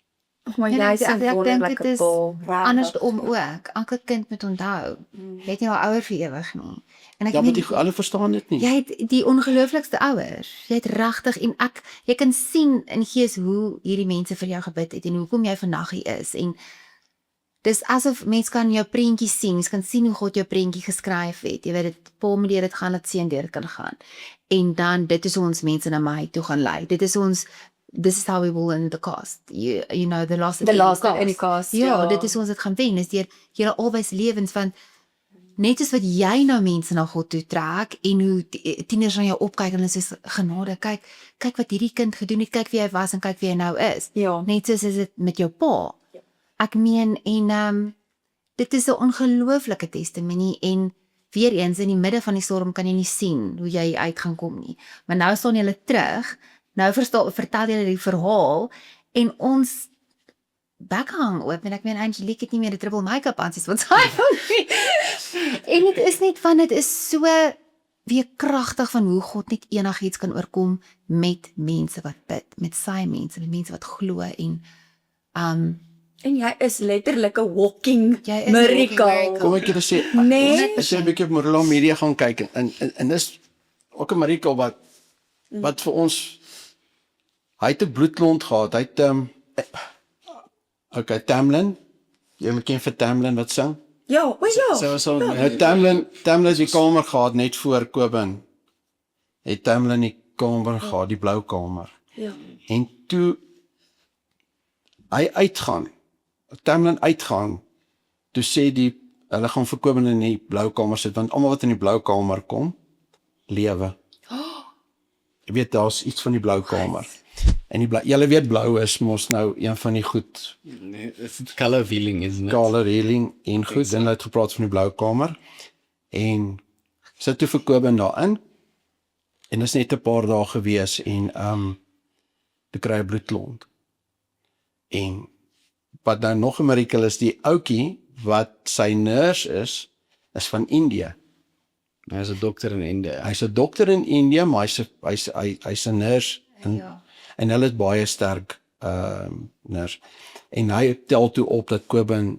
Maar Ja, jy is ek 'n dink wonderlike dit is bol. Regtig. andersom ook. Elke kind moet onthou. Jy het nie jou ouer vir ewig nie. En ek Ja, meen, maar hulle verstaan dit nie. jy het die ongelooflikste ouers. Jy het regtig en jy kan sien in gees hoe hierdie mense vir jou gebid het en hoekom jy vandag hier is en dis asof mense kan jou prentjie sien, mense kan sien hoe God jou prentjie geskryf het. Jy weet dit Paul moet deur dit gaan dat seën deur kan gaan. En dan dit is hoe ons mense na my toe gaan lei. This is how we will win the cast. You know the last The last in die cast, Ja, ja. dit is hoe ons dit gaan wen. Is deur julle albei se lewens want net soos wat jy nou mense na God toe trek en hoe tieners na jou opkyk en hulle sê genade, kyk wat hierdie kind gedoen het, kyk wie hy was en kyk wie hy nou is. Ja. Net soos is dit met jou pa. Ek meen en dit is 'n ongelooflike testimonie en weer eens in die midde van die storm kan jy nie sien hoe jy uit gaan kom nie. Maar nou staan julle terug. Nou vertel julle die verhaal en ons bek hang oop en ek meen Angelique het nie meer 'n triple make-up aan soos wat sy en dit is net van dit is so weer kragtig van hoe God net enigiets kan oorkom met mense wat bid, met sy mense, met mense wat glo en En jy is letterlik 'n walking Jy is 'n miracle. walking miracle. Kom ek julle sê, Nee. as jy 'n bietjie op Morula Media gaan kyk en dis ook 'n miracle wat vir ons, hy het 'n bloedklont gehad, hy het okay, Tamlin, jy moet ken vir Tamlin wat sing. Ja, o ja. So Tamlin het die kamer gehad net voor Kobus. Het Tamlin die kamer gehad, die blou kamer. Ja. En toe hy uitgaan, Tamlin uitgaan, toe sê hulle gaan vir Kobus in die blou kamer sit, want almal wat in die blou kamer kom, lewe. Jy weet, daar's iets van die blou kamer. En julle weet blou is mos nou een van die goed, nee, it's color feeling isn't it? color healing en goed, en hulle het gepraat van die blou kamer. En sit toe vir Kobus daarin, en is net 'n paar dae gewees, en toe kry hy bloedklont. En wat nou nog 'n miracle is, die ouetjie wat sy nurse is van Indië. Hy's 'n dokter in India. Hy's 'n dokter in Indië, maar hy's 'n nurse en hulle het baie sterk nurse. En hy tel toe op dat Kobus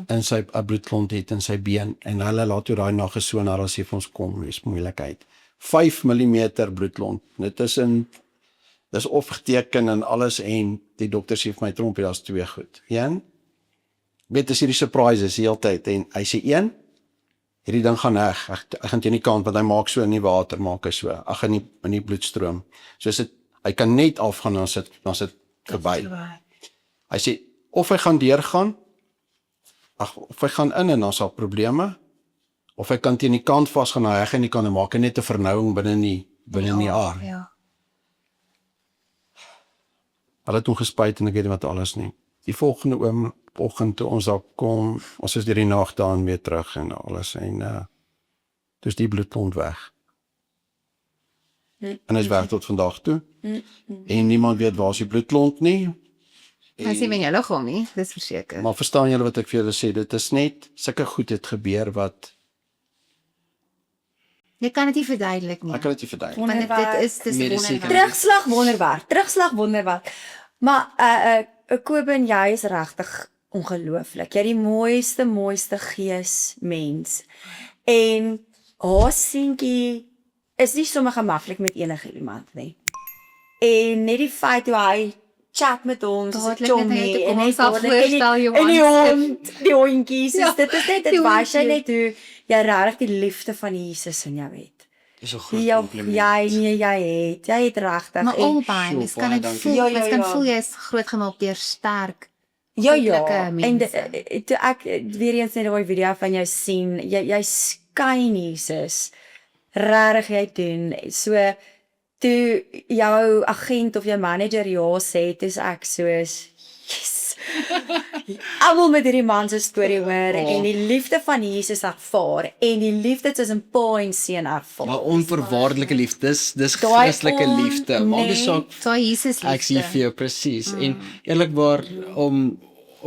in sy 'n bloedklont het in sy been, en hulle laat toe daai nag gesonar as hy vir ons kom, dis moeilikheid. 5 mm bloedklont. Dis opgeteken en alles, en die dokter sê vir my trompie, daar's 2 goed. Een, weet as hierdie surprises die hele tyd, en hy sê 1, hierdie ding gaan reg, hy gaan teen die kant, want hy maak so in die water, maak hy so, in die bloedstroom. So is dit, hy kan net afgaan, dan sit verby. Hy sê, of hy gaan deurgaan, of hy gaan in en dan sal probleme, of hy kan teen die kant vasgaan, hy gaan nie kan en maak hy net 'n vernouing binne die aar. Ja. Hulle het hom gespuit en ek weet nie wat alles nie. Die volgende oggend toe ons daar kom, ons is deur die nag daan weer terug en alles en dus die bloedklont weg. En hy is weg tot vandag toe. En niemand weet waar is die bloedklont nie. Hy sien in jou liggaam nie, dis verseker. Maar verstaan julle wat ek vir julle sê, dit is net sulke goed het gebeur wat Jy kan dit nie verduidelik nie. ek kan dit nie verduidelik. Want dit is Mediese wonderwerk. Terugslag wonderwerk. Maar Kobin, jy is regtig ongelooflik. Jy die mooiste gees mens. En haar seentjie is nie sommer gemaklik met enige iemand nie. En net die feit hoe hy chat met ons, Dadelik net hy toe kom, ons sal dadelik- voorstel, en Johan. die hond, die hondjies, Ja, dit is net, dit die wys jy hondjies. net hoe jy regtig die liefde van Jesus in jou het. Dis 'n groot Jy kompliment. jy het regtig. Maar en- albei, So, mens kan baie dit dankie. voel, Ja, mens kan ja. voel jy is grootgemaak deur sterk. Ja, goedelike en mense. toe ek weer eens net daai video van jou sien, jy skyn Jesus. Regtig jy doen. So toe jou agent of jou manager ja sê, dis ek soos yes. Almal met hierdie man se storie hoor en die liefde van Jesus ervaar en die liefde tussen pa en seun ervaar. Maar onvoorwaardelike liefde, dis Daai Christelike liefde. Maak nie saak So Jesus ek sien liefde. vir jou presies. En eerlikwaar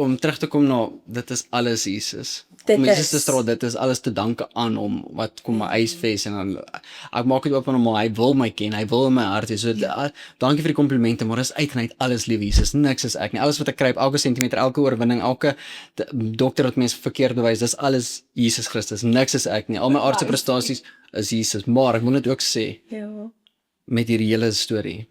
om terug te kom na dit is alles Jesus. Dit Om Jesus te is. straal, dit is alles te danke aan hom wat kom my eisves en dan ek maak dit oop aan hom, maar hy wil my ken, hy wil in my hart hê. So dankie vir die komplimente, maar dis uit en uit alles lief Jesus. Niks is ek nie. Alles wat ek kry, elke sentimeter, elke oorwinning, elke dokter wat mense verkeerd bewys, dis alles Jesus Christus. Niks is ek nie. Al my aardse prestasies is Jesus, maar ek moet dit ook sê Ja. met hierdie hele storie,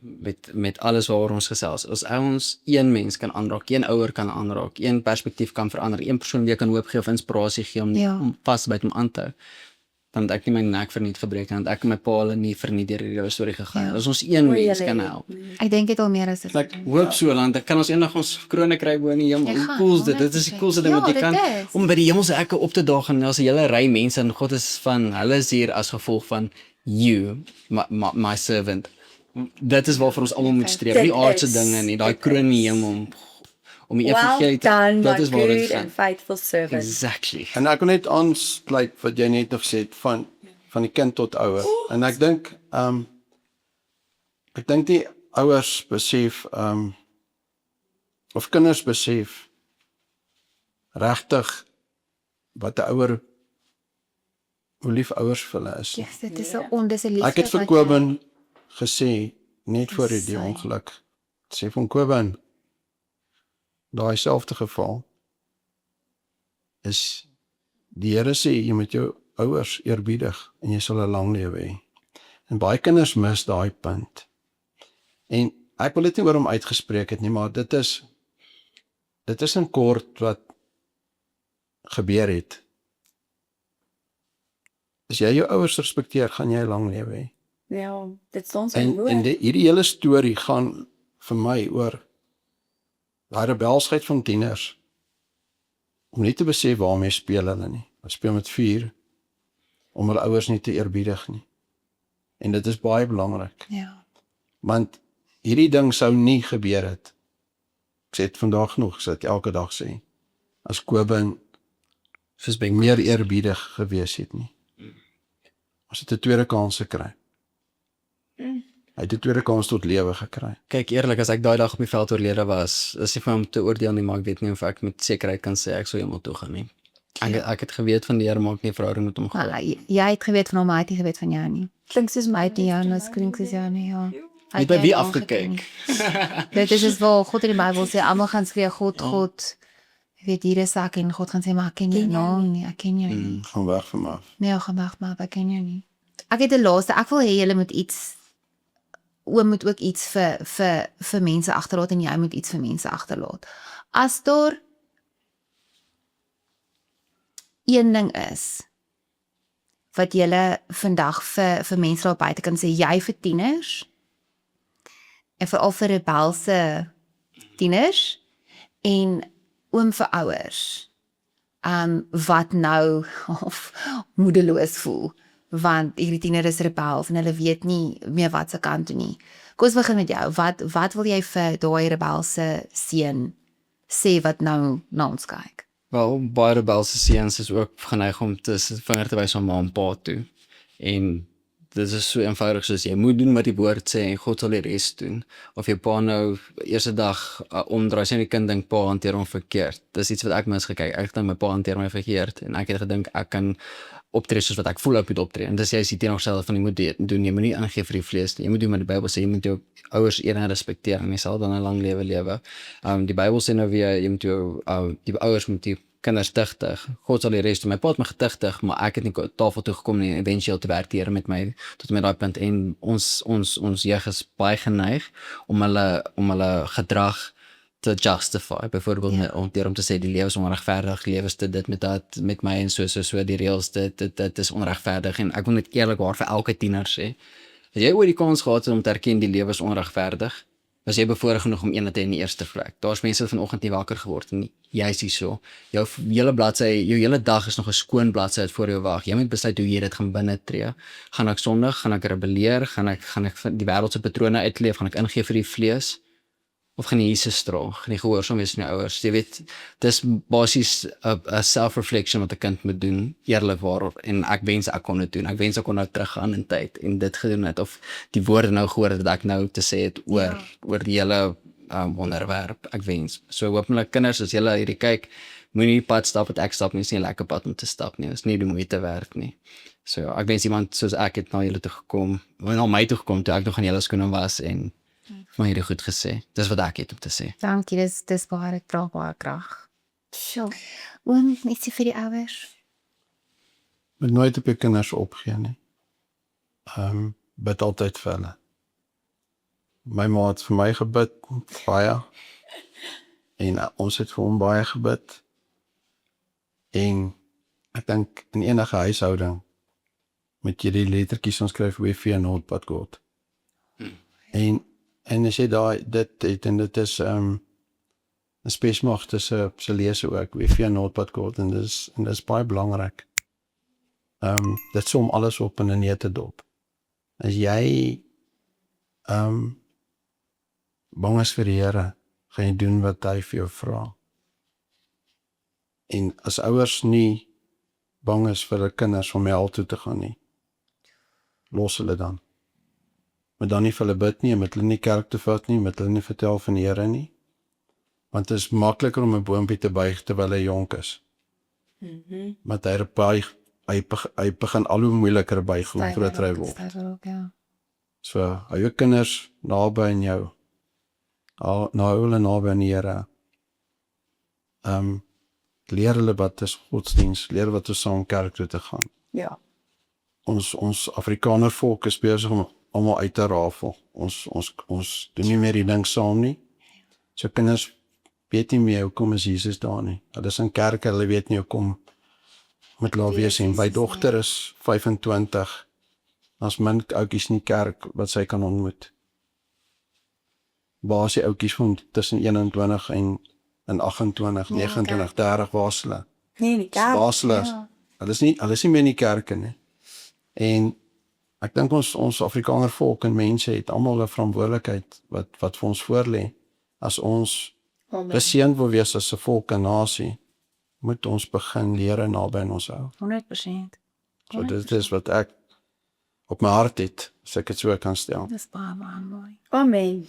met alles waaroor ons gesels. As ons een mens kan aanraak, een ouer kan aanraak, een perspektief kan verander, een persoon wie kan hoop gee of inspirasie gee om, Ja. om vasbyt om aan te hou, dan het ek nie my nek verniet gebreek en ek en my pa hulle nie verniet deur hierdie hele storie gegaan. Ja. As ons een mens kan help. Ek dink dit al meer as dit. Ek hoop so want dan kan ons eendag ons krone kry bo in die hemel. Jy Hoe gaan, cool is dit? Dit is die 100%. coolste ding Ja, wat jy dit kan is. om by die hemelse hekke op te daag en daar's 'n hele ry mense en God is van hulle is hier as gevolg van you, my servant. Dit is waarvoor ons almal moet streef, Dit nie aardse is, dinge nie, daai dit kroon in die is. hemel om die Well evangelie done, dit my is waar dit good gaan. and faithful servant. Exactly. En ek wil net aansluit wat jy net nog sê het van die kind tot ouer. En ek dink die ouers besef of kinders besef regtig wat 'n ouer hoe lief ouers vir hulle is. Yes, dit is 'n ondisse liefde. Ek het vir wat- Kobin gesê net voor die Sy. ongeluk. Sê van Kobin, daai selfde geval is die Here sê jy moet jou ouers eerbiedig en jy sal 'n lang lewe hê. En baie kinders mis daai punt. En ek wil dit nie oor hom uitgespreek het nie, maar dit is in kort wat gebeur het. As jy jou ouers respekteer, gaan jy 'n lang lewe hê. Ja, dit staan so En hierdie hele storie gaan vir my oor daai rebelsheid van tieners om nie te besef waarmee speel hulle nie. Hulle speel met vuur om hulle ouers nie te eerbiedig nie. En dit is baie belangrik, Ja. want hierdie ding sou nie gebeur het. Ek sê dit vandag nog, ek sê dit elke dag sê, as Kobin Soos Benk. meer eerbiedig gewees het nie. As dit 'n tweede kans gekry. Hy het 'n tweede kans tot lewe gekry. Kyk eerlik, as ek daai dag op die veld oorlede was, is nie vir hom te oordeel nie, maar ek weet nie of ek met sekerheid kan sê ek sou hemel toe gaan nie. Ek het geweet van die Here maak nie 'n verhouding met hom gehad. Maar jy het geweet van hom, hy het nie geweet van jou nie. klink soos My het nie jou nou klink soos jou nie, ja. Hy Jy het by jou wie aangeken afgekyk? nie. Dit is waar God in die Bybel sê, almal gaan skree God. Jy weet hier is ek en God gaan sê maar ek ken jou nie, ek ken jou nie. Gaan weg van my af. Nee, gaan weg maar ek ken jou nie. Ek het 'n laaste, ek wil hê julle moet iets oom moet ook iets vir mense agterlaat en jy moet iets vir mense agterlaat. As daar een ding is wat julle vandag vir mense daar buite kan sê, jy vir tieners en veral vir rebelse tieners en oom vir ouers. wat nou of moedeloos voel, want hierdie tiener is rebels en hulle weet nie meer wat se kant toe nie. Kom ons begin met jou. Wat wil jy vir daai rebelse seun sê wat nou na ons kyk? Wel, baie rebelse seuns is ook geneig om te vinger te wys aan ma en pa toe. En dit is so eenvoudig soos jy moet doen wat die woord sê en God sal die res doen. Of jou pa nou eerste dag omdraai sien die kind dink pa hanteer hom verkeerd. Dis iets wat ek misgekyk. Ek dink my pa hanteer my verkeerd en ek het gedink ek kan optree soos wat ek voel ek moet optree. En dis juist die teenoorgestelde van jy moet doen. Jy moet nie aangee vir die vlees nie. Jy moet doen wat die Bybel sê. Jy moet jou ouers eer en respekteer en jy sal dan 'n lang lewe lewe. Die Bybel sê nou weer jy moet jou die ouers moet die kinders tigtig. God sal die res doen. My pa het my getigtig, maar ek het nie tafel toe gekom nie eventueel te werk hier met my tot met daai punt en ons jeug is baie geneig om hulle gedrag te justify, byvoorbeeld om te sê die lewe is onregverdig, lewe is dit met dat met my en so die reëls dit is onregverdig en ek wil net eerlikwaar vir elke tiener sê, as jy ooit die kans gehad het om te erken die lewe is onregverdig, was jy bevoorreg genoeg om een te hê in die eerste plek. Daar's mense wat vanoggend nie wakker geword en jy's hier so. Jou hele bladsy, jou hele dag is nog 'n skoon bladsy wat voor jou wag. Jy moet besluit hoe jy dit gaan binne tree. Gaan ek sondig, gaan ek rebelleer, gaan ek die wêreld se patrone uitleef, gaan ek ingee vir die vlees? Of gaan jy Jesus dra, gaan jy gehoorsaam wees aan jou ouers. Jy weet, dis basies 'n self-reflection wat 'n kind moet doen, eerlikwaar, en ek wens ek kon dit doen. Ek wens ek kon nou teruggaan in tyd en dit gedoen het, of die woorde nou gehoor het wat ek nou te sê het oor die hele onderwerp, ek wens. So hopelik kinders, as julle hierdie kyk, moenie die pad stap wat ek stap nie, is nie 'n lekker pad om te stap nie, is nie die moeite werd nie. So ek wens iemand soos ek het na julle toe gekom, na my toe gekom, toe ek nog aan julle skoene was en maar hierdie goed gesê. Dis wat ek het om te sê. Dankie, dis baie, dit dra baie krag. Sjoe. Oom, ietsie vir die ouers. Moet nooit op jou kinders opgee nie. Bid altyd vir hulle. My ma het vir my gebid, baie. En ons het vir hom baie gebid. En ek dink in enige huishouding moet jy die lettertjies skryf WV Notepad God. En as jy dit het, en dit is 'n spesmag tussen se lees ook WV Notepad God en dis baie belangrik. Dit som alles op in 'n neete dop. As jy bang is vir die Here, gaan jy doen wat hy vir jou vra. En as ouers nie bang is vir hulle kinders om hel toe te gaan nie, los hulle dan. Moet dan nie vir hulle bid nie, met hulle nie kerk toe vat nie, met hulle nie vertel van die Here nie. Want het is makliker om 'n boompie te buig terwyl hy jonk is. Maar hy begin al hoe moeiliker buig voordat hy word. So, hou jou kinders naby aan jou. Nou hulle naby aan die Here. Leer hulle wat is godsdienst, leer wat is saam kerk toe te gaan. Ja. Ons Afrikaner volk is besig om almal uit te rafel. Ons doen nie meer die ding saam nie. So kinders weet nie meer hoekom is Jesus daar nie. Hulle is in kerk, hulle weet nie hoekom met hulle wees en my dogter is 25. As min oukies nie kerk wat sy kan ontmoet. Waar is die oukies van tussen 21 en 28, 29, 30, waar is hulle? Nee, nie kerk. Waar is hulle? Hulle is nie meer in die kerke nie. En ek dink ons Afrikaner volk en mense het almal 'n verantwoordelikheid wat vir ons voorlê. As ons geseënd wil wees as 'n volk en nasie, moet ons begin leer en naby aan ons hou. 100%. So dit is wat ek op my hart het, as ek dit so kan stel. Dis baie mooi. Amen.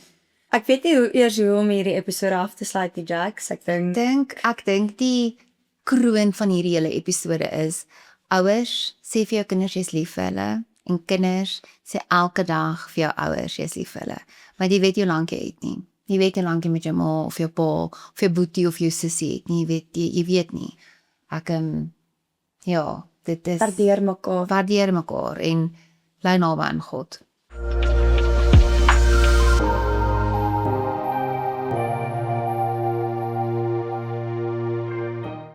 Ek weet nie hoe om hierdie episode af te sluit nie, Jax. Ek dink Ek dink die kroon van hierdie hele episode is, ouers, sê vir jou kinders jy's lief vir hulle, en kinders, sê elke dag vir jou ouers jy's lief vir hulle. Want jy weet hoe lank jy het nie. Jy weet hoe lank jy met jou ma of jou pa of jou boetie of jou sussie het nie. Jy weet nie. Ek ja, dit is waardeer mekaar. waardeer mekaar en bly naby aan God.